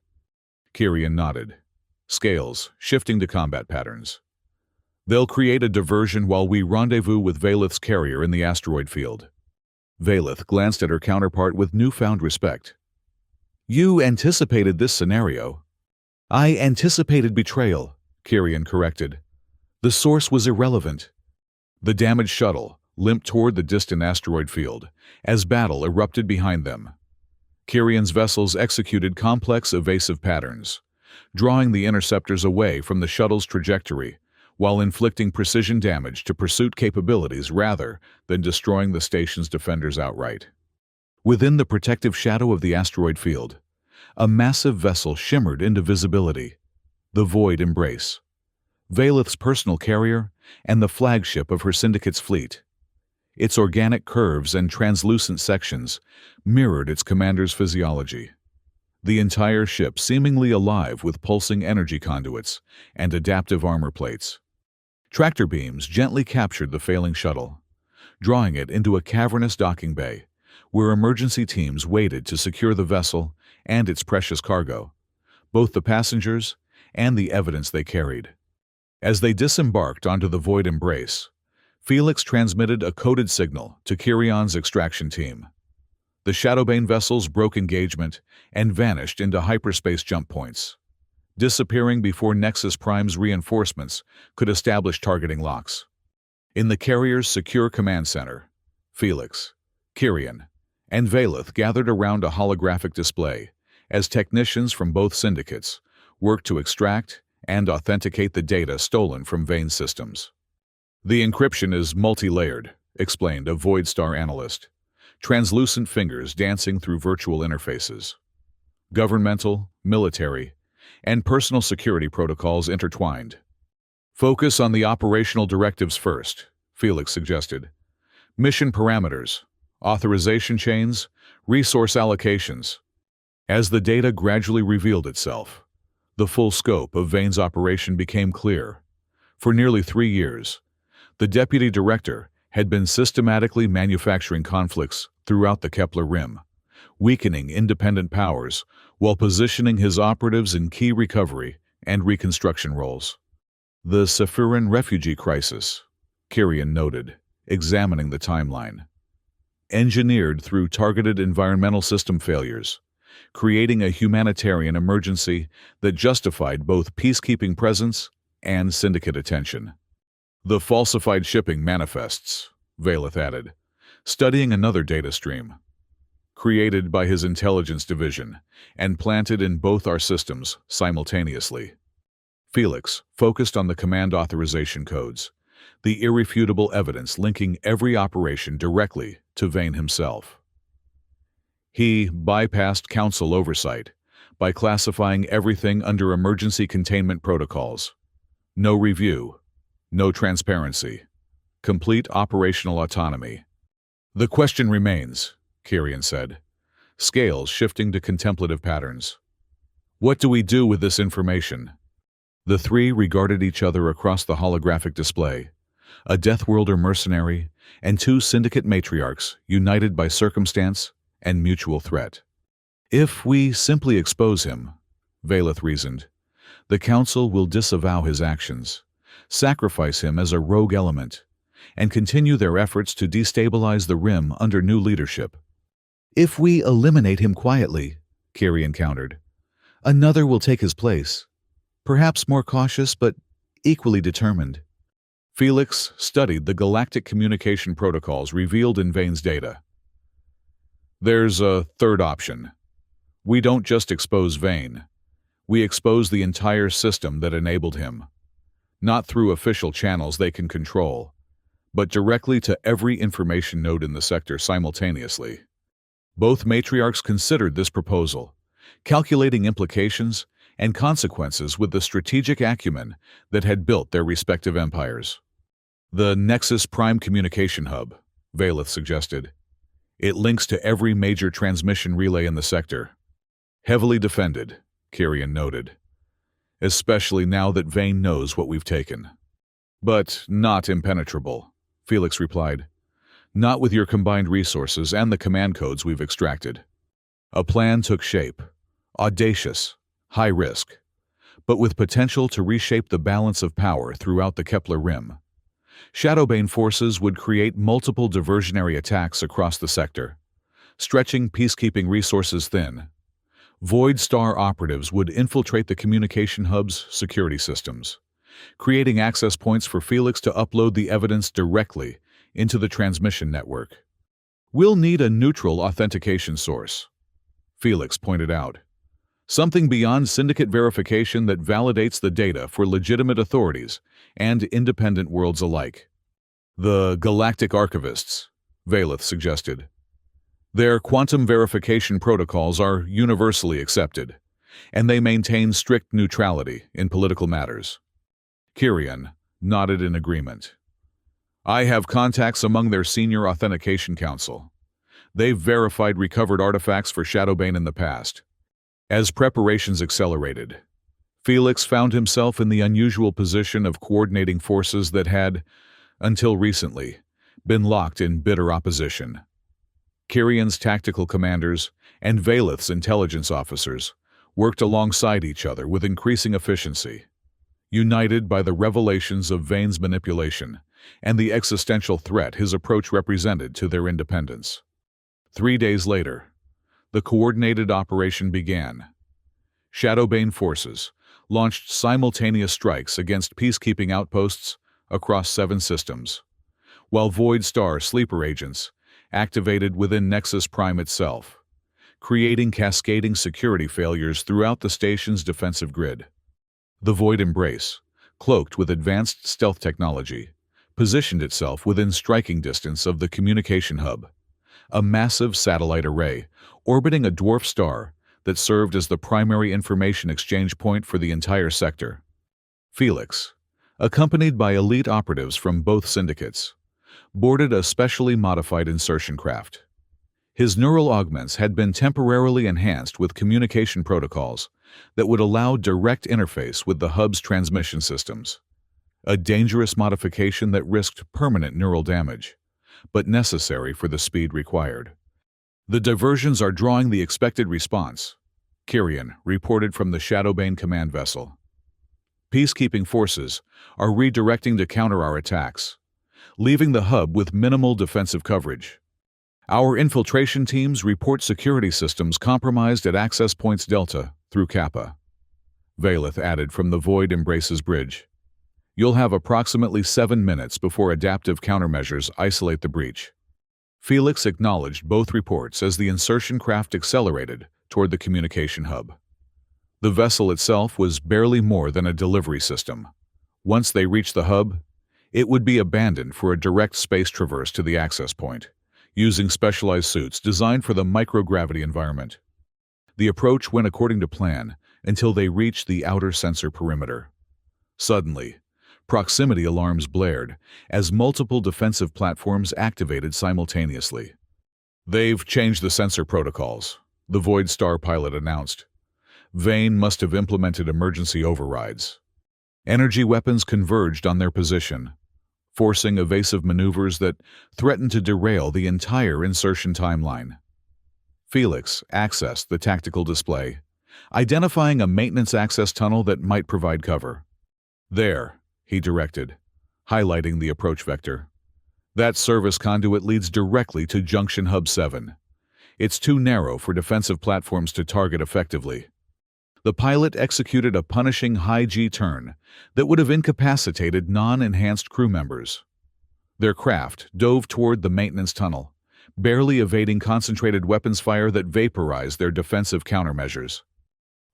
Kyrian nodded, scales shifting to combat patterns. "They'll create a diversion while we rendezvous with Valeth's carrier in the asteroid field." Valeth glanced at her counterpart with newfound respect. "You anticipated this scenario." "I anticipated betrayal," Kyrian corrected. "The source was irrelevant." The damaged shuttle limped toward the distant asteroid field as battle erupted behind them. Kyrian's vessels executed complex evasive patterns, drawing the interceptors away from the shuttle's trajectory while inflicting precision damage to pursuit capabilities rather than destroying the station's defenders outright. Within the protective shadow of the asteroid field, a massive vessel shimmered into visibility, the Void Embrace, Valeth's personal carrier and the flagship of her syndicate's fleet. Its organic curves and translucent sections mirrored its commander's physiology. The entire ship seemingly alive with pulsing energy conduits and adaptive armor plates. Tractor beams gently captured the failing shuttle, drawing it into a cavernous docking bay, where emergency teams waited to secure the vessel and its precious cargo, both the passengers and the evidence they carried. As they disembarked onto the Void Embrace, Felix transmitted a coded signal to Kyrian's extraction team. The Shadowbane vessels broke engagement and vanished into hyperspace jump points, disappearing before Nexus Prime's reinforcements could establish targeting locks. In the carrier's secure command center, Felix, Kyrian, and Valeth gathered around a holographic display as technicians from both syndicates worked to extract and authenticate the data stolen from Vane's systems. "The encryption is multi-layered," explained a Void Star analyst, translucent fingers dancing through virtual interfaces. Governmental, military, and personal security protocols intertwined. "Focus on the operational directives first," Felix suggested. "Mission parameters, authorization chains, resource allocations." As the data gradually revealed itself, the full scope of Vane's operation became clear. For nearly 3 years, the deputy director had been systematically manufacturing conflicts throughout the Kepler Rim, weakening independent powers while positioning his operatives in key recovery and reconstruction roles. "The Sephiran refugee crisis," Kyrian noted, examining the timeline. "Engineered through targeted environmental system failures, creating a humanitarian emergency that justified both peacekeeping presence and syndicate attention." "The falsified shipping manifests," Valeth added, studying another data stream. "Created by his intelligence division and planted in both our systems simultaneously." Felix focused on the command authorization codes, the irrefutable evidence linking every operation directly to Vane himself. He bypassed council oversight by classifying everything under emergency containment protocols. No review, no transparency, complete operational autonomy. "The question remains," Kyrian said, scales shifting to contemplative patterns. "What do we do with this information?" The 3 regarded each other across the holographic display, a Deathworlder mercenary and 2 syndicate matriarchs united by circumstance and mutual threat. If we simply expose him, Valeth reasoned, the Council will disavow his actions, sacrifice him as a rogue element, and continue their efforts to destabilize the Rim under new leadership. If we eliminate him quietly, Kyrian countered, another will take his place, perhaps more cautious but equally determined. Felix studied the galactic communication protocols revealed in Vane's data. There's a third option. We don't just expose Vane. We expose the entire system that enabled him. Not through official channels they can control, but directly to every information node in the sector simultaneously. Both matriarchs considered this proposal, calculating implications and consequences with the strategic acumen that had built their respective empires. The Nexus Prime Communication Hub, Valeth suggested. It links to every major transmission relay in the sector. Heavily defended, Kyrian noted, especially now that Vane knows what we've taken. But not impenetrable, Felix replied. Not with your combined resources and the command codes we've extracted. A plan took shape, audacious, high risk, but with potential to reshape the balance of power throughout the Kepler Rim. Shadowbane forces would create multiple diversionary attacks across the sector, stretching peacekeeping resources thin. Void Star operatives would infiltrate the communication hub's security systems, creating access points for Felix to upload the evidence directly into the transmission network. We'll need a neutral authentication source, Felix pointed out. Something beyond syndicate verification that validates the data for legitimate authorities and independent worlds alike. The Galactic Archivists, Valeth suggested. Their quantum verification protocols are universally accepted, and they maintain strict neutrality in political matters. Kyrian nodded in agreement. I have contacts among their senior authentication council. They've verified recovered artifacts for Shadowbane in the past. As preparations accelerated, Felix found himself in the unusual position of coordinating forces that had, until recently, been locked in bitter opposition. Kyrian's tactical commanders and Valeth's intelligence officers worked alongside each other with increasing efficiency, united by the revelations of Vane's manipulation and the existential threat his approach represented to their independence. 3 days later, the coordinated operation began. Shadowbane forces launched simultaneous strikes against peacekeeping outposts across 7 systems, while Void Star sleeper agents activated within Nexus Prime itself, creating cascading security failures throughout the station's defensive grid. The Void Embrace, cloaked with advanced stealth technology, positioned itself within striking distance of the communication hub, a massive satellite array orbiting a dwarf star that served as the primary information exchange point for the entire sector. Felix, accompanied by elite operatives from both syndicates, boarded a specially modified insertion craft. His neural augments had been temporarily enhanced with communication protocols that would allow direct interface with the hub's transmission systems, a dangerous modification that risked permanent neural damage, but necessary for the speed required. The diversions are drawing the expected response, Kyrian reported from the Shadowbane command vessel. Peacekeeping forces are redirecting to counter our attacks, leaving the hub with minimal defensive coverage. Our infiltration teams report security systems compromised at access points Delta through Kappa. Valeth added from the Void Embrace's bridge. You'll have approximately 7 minutes before adaptive countermeasures isolate the breach. Felix acknowledged both reports as the insertion craft accelerated toward the communication hub. The vessel itself was barely more than a delivery system. Once they reached the hub, it would be abandoned for a direct space traverse to the access point, using specialized suits designed for the microgravity environment. The approach went according to plan until they reached the outer sensor perimeter. Suddenly, proximity alarms blared as multiple defensive platforms activated simultaneously. They've changed the sensor protocols, the Void Star pilot announced. Vane must have implemented emergency overrides. Energy weapons converged on their position, forcing evasive maneuvers that threatened to derail the entire insertion timeline. Felix accessed the tactical display, identifying a maintenance access tunnel that might provide cover. "There," he directed, highlighting the approach vector. "That service conduit leads directly to Junction Hub 7. It's too narrow for defensive platforms to target effectively." The pilot executed a punishing high-G turn that would have incapacitated non-enhanced crew members. Their craft dove toward the maintenance tunnel, barely evading concentrated weapons fire that vaporized their defensive countermeasures.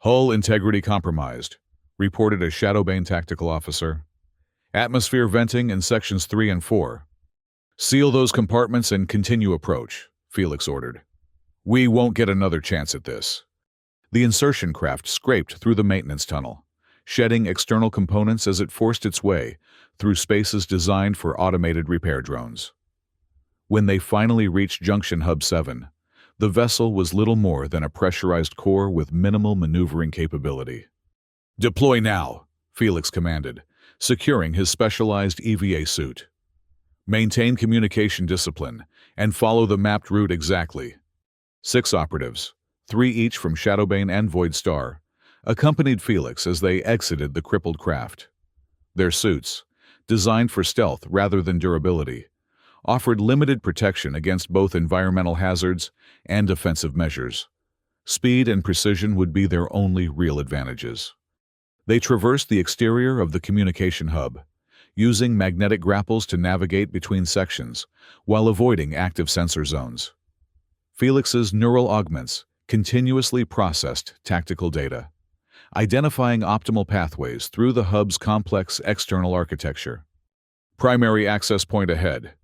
"Hull integrity compromised," reported a Shadowbane tactical officer. "Atmosphere venting in sections 3 and 4. "Seal those compartments and continue approach," Felix ordered. "We won't get another chance at this." The insertion craft scraped through the maintenance tunnel, shedding external components as it forced its way through spaces designed for automated repair drones. When they finally reached Junction Hub 7, the vessel was little more than a pressurized core with minimal maneuvering capability. "Deploy now," Felix commanded, securing his specialized EVA suit. "Maintain communication discipline and follow the mapped route exactly." 6 operatives, 3 each from Shadowbane and Void Star, accompanied Felix as they exited the crippled craft. Their suits, designed for stealth rather than durability, offered limited protection against both environmental hazards and defensive measures. Speed and precision would be their only real advantages. They traversed the exterior of the communication hub, using magnetic grapples to navigate between sections while avoiding active sensor zones. Felix's neural augments continuously processed tactical data, identifying optimal pathways through the hub's complex external architecture. "Primary access point ahead,"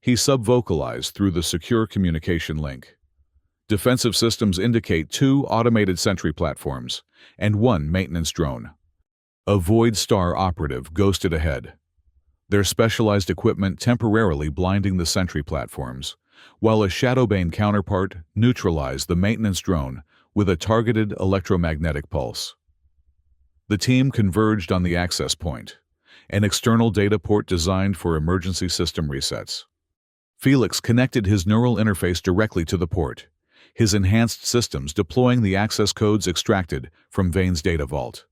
he subvocalized through the secure communication link. "Defensive systems indicate 2 automated sentry platforms and 1 maintenance drone." A Void Star operative ghosted ahead, their specialized equipment temporarily blinding the sentry platforms, while a Shadowbane counterpart neutralized the maintenance drone with a targeted electromagnetic pulse. The team converged on the access point, an external data port designed for emergency system resets. Felix connected his neural interface directly to the port, his enhanced systems deploying the access codes extracted from Vane's data vault.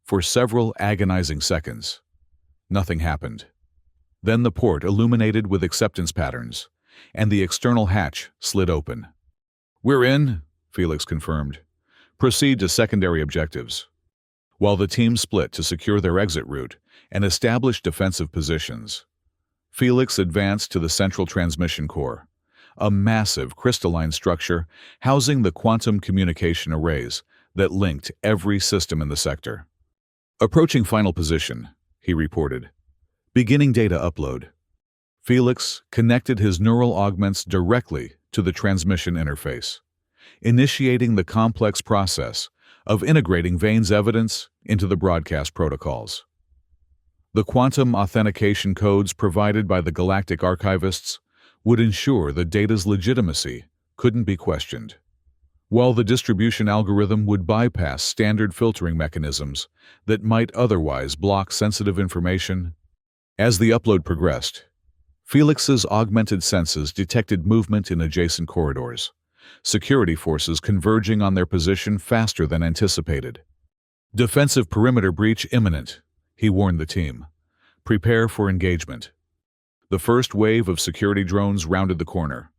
For several agonizing seconds, nothing happened. Then the port illuminated with acceptance patterns, and the external hatch slid open. "We're in," Felix confirmed. "Proceed to secondary objectives." While the team split to secure their exit route and establish defensive positions, Felix advanced to the central transmission core, a massive crystalline structure housing the quantum communication arrays that linked every system in the sector. "Approaching final position," he reported. "Beginning data upload." Felix connected his neural augments directly to the transmission interface, initiating the complex process of integrating Vane's evidence into the broadcast protocols. The quantum authentication codes provided by the Galactic archivists would ensure the data's legitimacy couldn't be questioned, while the distribution algorithm would bypass standard filtering mechanisms that might otherwise block sensitive information. As the upload progressed, Felix's augmented senses detected movement in adjacent corridors, security forces converging on their position faster than anticipated. "Defensive perimeter breach imminent," he warned the team. "Prepare for engagement." The first wave of security drones rounded the corner,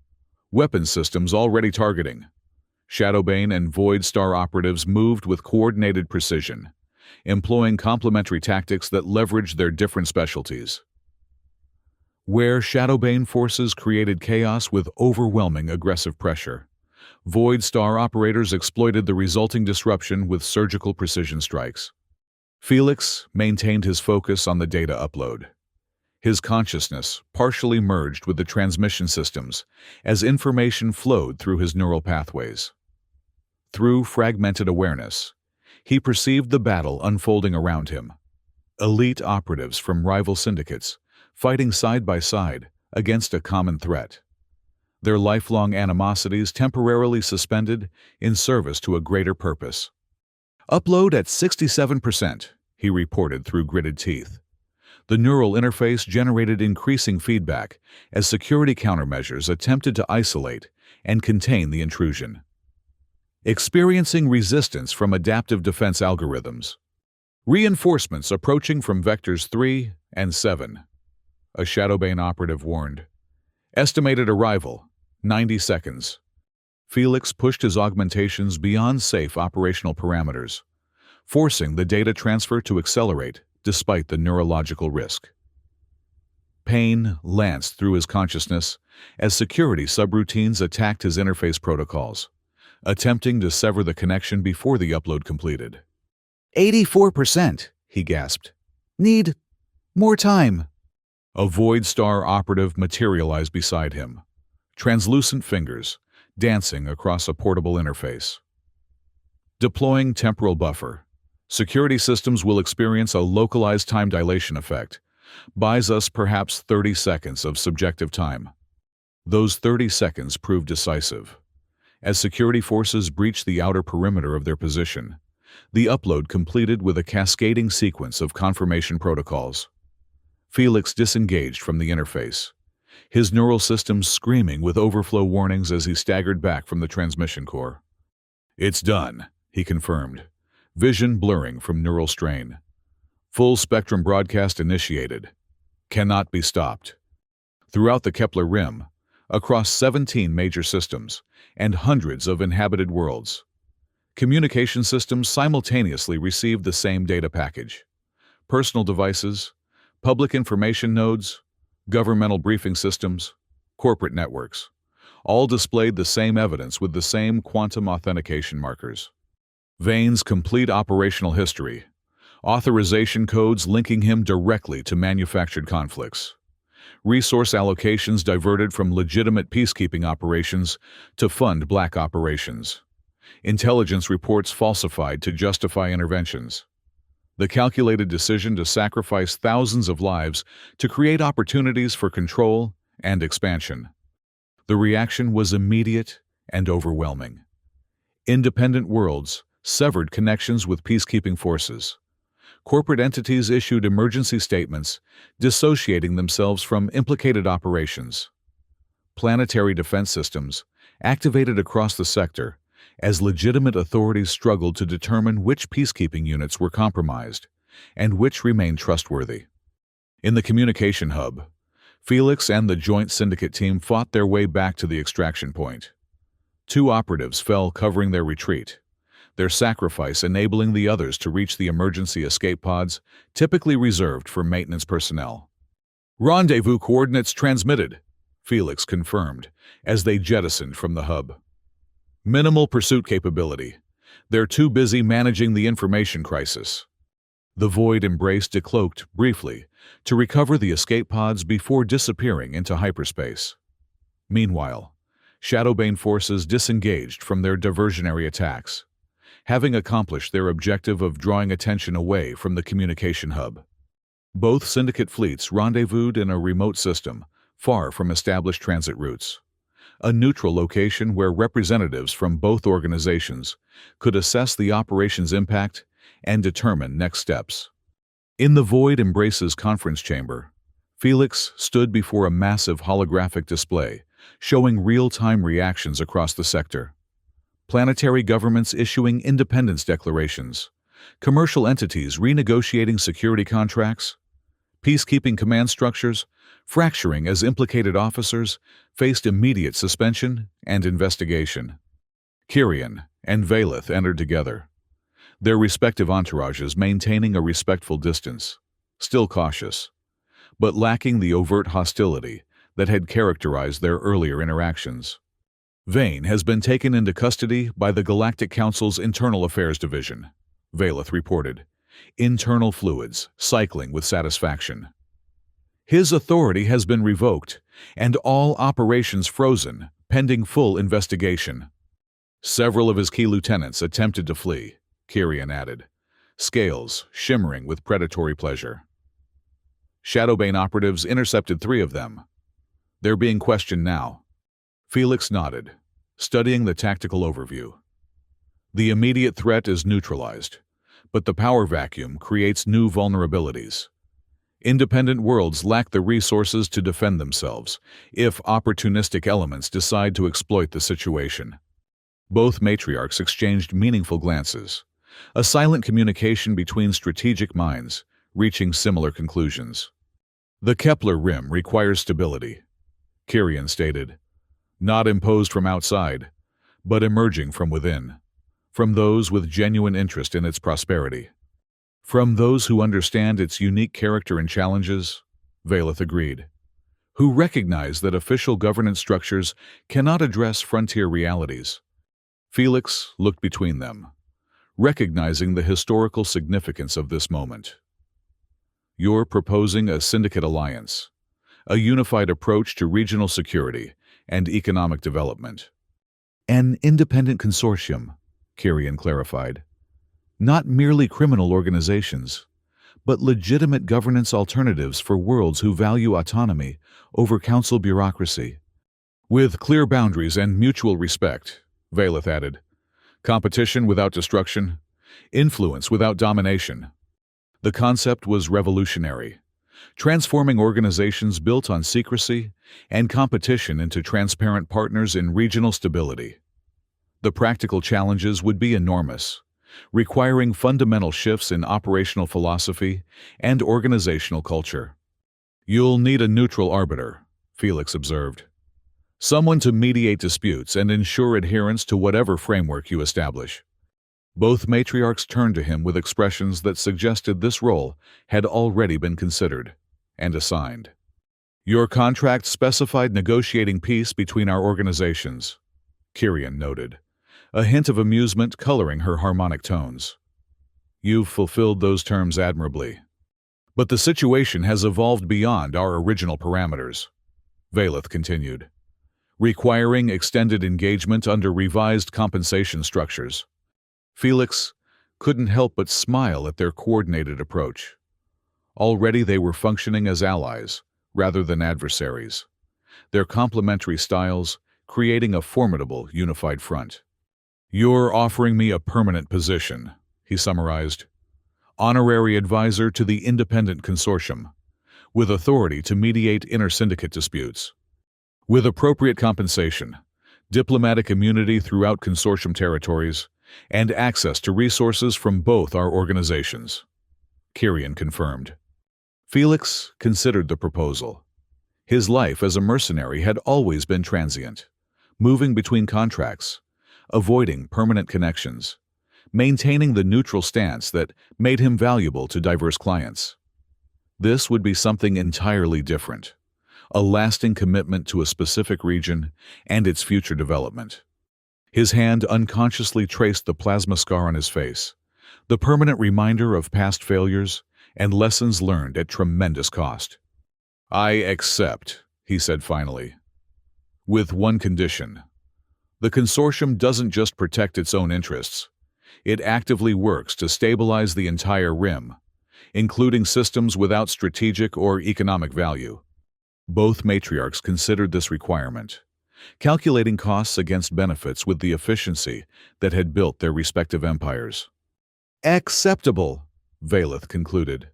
weapons systems already targeting. Shadowbane and Void Star operatives moved with coordinated precision, employing complementary tactics that leveraged their different specialties. Where Shadowbane forces created chaos with overwhelming aggressive pressure, Void Star operators exploited the resulting disruption with surgical precision strikes. Felix maintained his focus on the data upload. His consciousness partially merged with the transmission systems as information flowed through his neural pathways. Through fragmented awareness, he perceived the battle unfolding around him. Elite operatives from rival syndicates, fighting side by side against a common threat. Their lifelong animosities temporarily suspended in service to a greater purpose. "Upload at 67%, he reported through gritted teeth. The neural interface generated increasing feedback as security countermeasures attempted to isolate and contain the intrusion. Experiencing resistance from adaptive defense algorithms. Reinforcements approaching from vectors 3 and 7. A Shadowbane operative warned. Estimated arrival, 90 seconds. Felix pushed his augmentations beyond safe operational parameters, forcing the data transfer to accelerate despite the neurological risk. Pain lanced through his consciousness as security subroutines attacked his interface protocols, attempting to sever the connection before the upload completed. 84%, he gasped. Need more time. A Void Star operative materialized beside him, translucent fingers dancing across a portable interface. Deploying temporal buffer. Security systems will experience a localized time dilation effect. Buys us perhaps 30 seconds of subjective time. Those 30 seconds proved decisive. As security forces breached the outer perimeter of their position, the upload completed with a cascading sequence of confirmation protocols. Felix disengaged from the interface, his neural systems screaming with overflow warnings as he staggered back from the transmission core. "It's done," he confirmed, vision blurring from neural strain. "Full spectrum broadcast initiated. Cannot be stopped." Throughout the Kepler rim, across 17 major systems and hundreds of inhabited worlds, communication systems simultaneously received the same data package. Personal devices, public information nodes, governmental briefing systems, corporate networks, all displayed the same evidence with the same quantum authentication markers. Vane's complete operational history, authorization codes linking him directly to manufactured conflicts, resource allocations diverted from legitimate peacekeeping operations to fund black operations, intelligence reports falsified to justify interventions, the calculated decision to sacrifice thousands of lives to create opportunities for control and expansion. The reaction was immediate and overwhelming. Independent worlds severed connections with peacekeeping forces. Corporate entities issued emergency statements, dissociating themselves from implicated operations. Planetary defense systems activated across the sector as legitimate authorities struggled to determine which peacekeeping units were compromised and which remained trustworthy. In the communication hub, Felix and the Joint Syndicate team fought their way back to the extraction point. 2 operatives fell covering their retreat, their sacrifice enabling the others to reach the emergency escape pods typically reserved for maintenance personnel. "Rendezvous coordinates transmitted," Felix confirmed as they jettisoned from the hub. "Minimal pursuit capability. They're too busy managing the information crisis." The Void Embrace decloaked briefly to recover the escape pods before disappearing into hyperspace. Meanwhile, Shadowbane forces disengaged from their diversionary attacks, having accomplished their objective of drawing attention away from the communication hub. Both Syndicate fleets rendezvoused in a remote system, far from established transit routes, a neutral location where representatives from both organizations could assess the operation's impact and determine next steps. In the Void Embrace's conference chamber, Felix stood before a massive holographic display showing real-time reactions across the sector. Planetary governments issuing independence declarations, commercial entities renegotiating security contracts, peacekeeping command structures fracturing as implicated officers faced immediate suspension and investigation. Kyrian and Valeth entered together, their respective entourages maintaining a respectful distance, still cautious, but lacking the overt hostility that had characterized their earlier interactions. Vane has been taken into custody by the Galactic Council's Internal Affairs Division, Valeth reported, internal fluids cycling with satisfaction. His authority has been revoked, and all operations frozen, pending full investigation. Several of his key lieutenants attempted to flee, Kyrian added, scales shimmering with predatory pleasure. Shadowbane operatives intercepted 3 of them. They're being questioned now. Felix nodded, studying the tactical overview. The immediate threat is neutralized, but the power vacuum creates new vulnerabilities. Independent worlds lack the resources to defend themselves if opportunistic elements decide to exploit the situation. Both matriarchs exchanged meaningful glances, a silent communication between strategic minds, reaching similar conclusions. The Kepler rim requires stability, Kyrian stated, not imposed from outside, but emerging from within, from those with genuine interest in its prosperity. From those who understand its unique character and challenges, Valeth agreed, who recognize that official governance structures cannot address frontier realities. Felix looked between them, recognizing the historical significance of this moment. You're proposing a syndicate alliance, a unified approach to regional security and economic development. An independent consortium, Kyrian clarified. Not merely criminal organizations, but legitimate governance alternatives for worlds who value autonomy over council bureaucracy. With clear boundaries and mutual respect, Valeth added. Competition without destruction, influence without domination. The concept was revolutionary, transforming organizations built on secrecy and competition into transparent partners in regional stability. The practical challenges would be enormous, requiring fundamental shifts in operational philosophy and organizational culture. You'll need a neutral arbiter, Felix observed. Someone to mediate disputes and ensure adherence to whatever framework you establish. Both matriarchs turned to him with expressions that suggested this role had already been considered and assigned. Your contract specified negotiating peace between our organizations, Kyrian noted, a hint of amusement coloring her harmonic tones. You've fulfilled those terms admirably. But the situation has evolved beyond our original parameters, Valeth continued, requiring extended engagement under revised compensation structures. Felix couldn't help but smile at their coordinated approach. Already they were functioning as allies rather than adversaries, their complementary styles creating a formidable unified front. You're offering me a permanent position, he summarized. Honorary advisor to the independent consortium, with authority to mediate inter-syndicate disputes. With appropriate compensation, diplomatic immunity throughout consortium territories, and access to resources from both our organizations, Kyrian confirmed. Felix considered the proposal. His life as a mercenary had always been transient, moving between contracts, avoiding permanent connections, maintaining the neutral stance that made him valuable to diverse clients. This would be something entirely different, a lasting commitment to a specific region and its future development. His hand unconsciously traced the plasma scar on his face, the permanent reminder of past failures and lessons learned at tremendous cost. I accept, he said finally. With one condition. The consortium doesn't just protect its own interests. It actively works to stabilize the entire rim, including systems without strategic or economic value. Both matriarchs considered this requirement, calculating costs against benefits with the efficiency that had built their respective empires. Acceptable, Valeth concluded.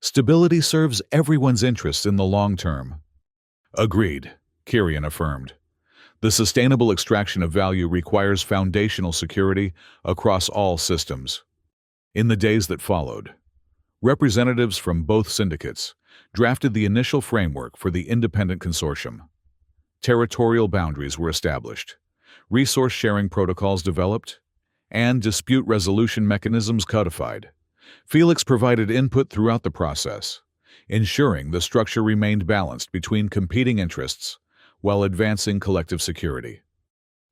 Stability serves everyone's interests in the long term. Agreed, Kyrian affirmed. The sustainable extraction of value requires foundational security across all systems. In the days that followed, representatives from both syndicates drafted the initial framework for the independent consortium. Territorial boundaries were established, resource-sharing protocols developed, and dispute resolution mechanisms codified. Felix provided input throughout the process, ensuring the structure remained balanced between competing interests while advancing collective security.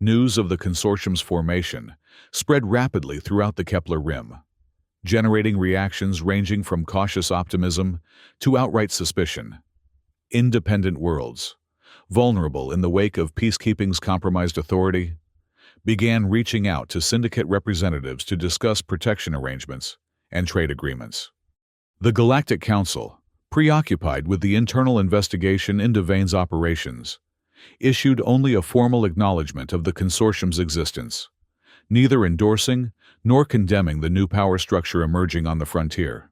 News of the consortium's formation spread rapidly throughout the Kepler rim, generating reactions ranging from cautious optimism to outright suspicion. Independent worlds, vulnerable in the wake of peacekeeping's compromised authority, began reaching out to syndicate representatives to discuss protection arrangements and trade agreements. The Galactic Council, preoccupied with the internal investigation into Vane's operations, issued only a formal acknowledgement of the consortium's existence, neither endorsing nor condemning the new power structure emerging on the frontier.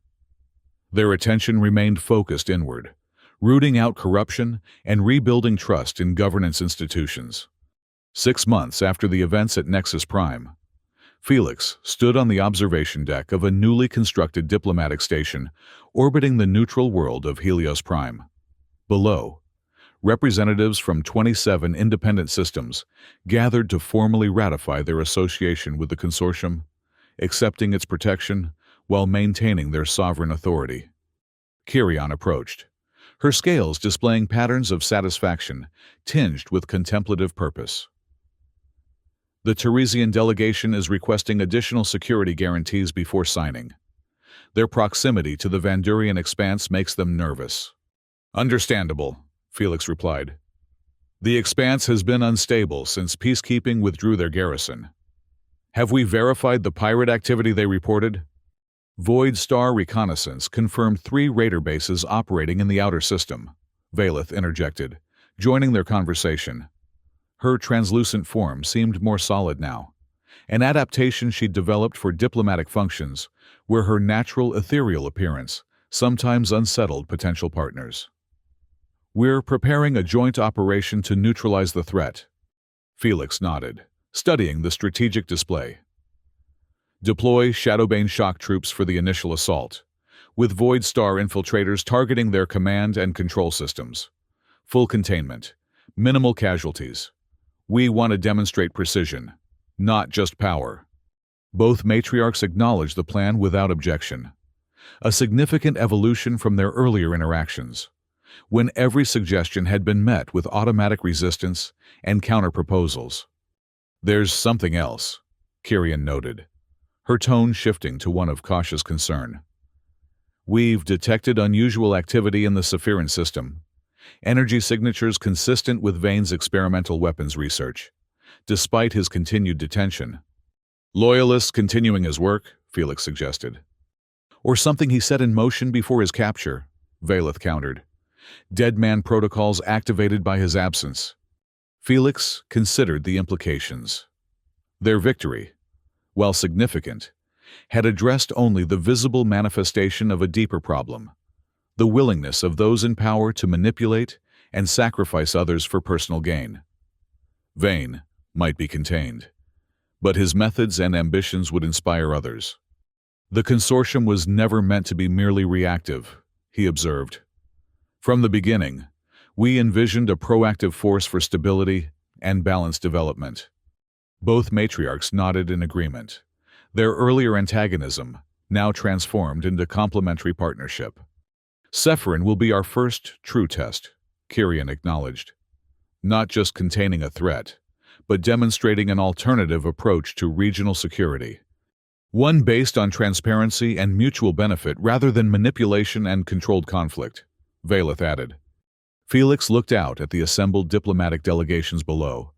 Their attention remained focused inward, rooting out corruption and rebuilding trust in governance institutions. 6 months after the events at Nexus Prime, Felix stood on the observation deck of a newly constructed diplomatic station orbiting the neutral world of Helios Prime. Below, representatives from 27 independent systems gathered to formally ratify their association with the consortium, accepting its protection while maintaining their sovereign authority. Kyrian approached, her scales displaying patterns of satisfaction tinged with contemplative purpose. The Teresian delegation is requesting additional security guarantees before signing. Their proximity to the Vandurian expanse makes them nervous. Understandable, Felix replied. The expanse has been unstable since peacekeeping withdrew their garrison. Have we verified the pirate activity they reported? Void Star Reconnaissance confirmed 3 raider bases operating in the outer system, Valeth interjected, joining their conversation. Her translucent form seemed more solid now, an adaptation she'd developed for diplomatic functions where her natural ethereal appearance sometimes unsettled potential partners. We're preparing a joint operation to neutralize the threat. Felix nodded, studying the strategic display. Deploy Shadowbane shock troops for the initial assault, with Void Star infiltrators targeting their command and control systems. Full containment, minimal casualties. We want to demonstrate precision, not just power. Both matriarchs acknowledged the plan without objection, a significant evolution from their earlier interactions, when every suggestion had been met with automatic resistance and counter-proposals. There's something else, Kyrian noted, her tone shifting to one of cautious concern. We've detected unusual activity in the Sephiran system, energy signatures consistent with Vane's experimental weapons research, despite his continued detention. Loyalists continuing his work, Felix suggested. Or something he set in motion before his capture, Valeth countered. Dead man protocols activated by his absence. Felix considered the implications. Their victory, while significant, had addressed only the visible manifestation of a deeper problem, the willingness of those in power to manipulate and sacrifice others for personal gain. Vane might be contained, but his methods and ambitions would inspire others. The consortium was never meant to be merely reactive, he observed. From the beginning, we envisioned a proactive force for stability and balanced development. Both matriarchs nodded in agreement, their earlier antagonism now transformed into complementary partnership. Sephirin will be our first true test, Kyrian acknowledged. Not just containing a threat, but demonstrating an alternative approach to regional security. One based on transparency and mutual benefit rather than manipulation and controlled conflict, Valeth added. Felix looked out at the assembled diplomatic delegations below,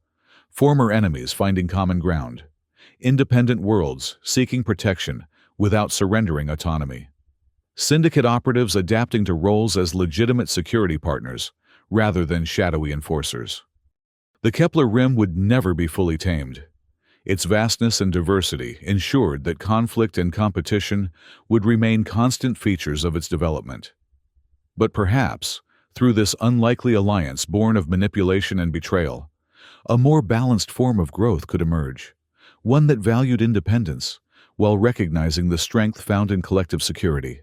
former enemies finding common ground, independent worlds seeking protection without surrendering autonomy. Syndicate operatives adapting to roles as legitimate security partners rather than shadowy enforcers. The Kepler Rim would never be fully tamed. Its vastness and diversity ensured that conflict and competition would remain constant features of its development. But perhaps, through this unlikely alliance born of manipulation and betrayal, a more balanced form of growth could emerge, one that valued independence while recognizing the strength found in collective security.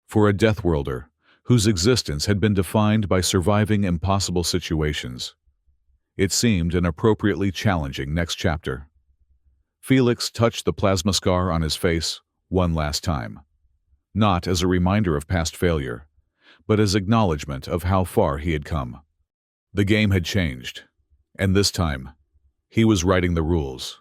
For a Deathworlder, whose existence had been defined by surviving impossible situations, it seemed an appropriately challenging next chapter. Felix touched the plasma scar on his face one last time, not as a reminder of past failure, but as acknowledgement of how far he had come. The game had changed, and this time, he was writing the rules.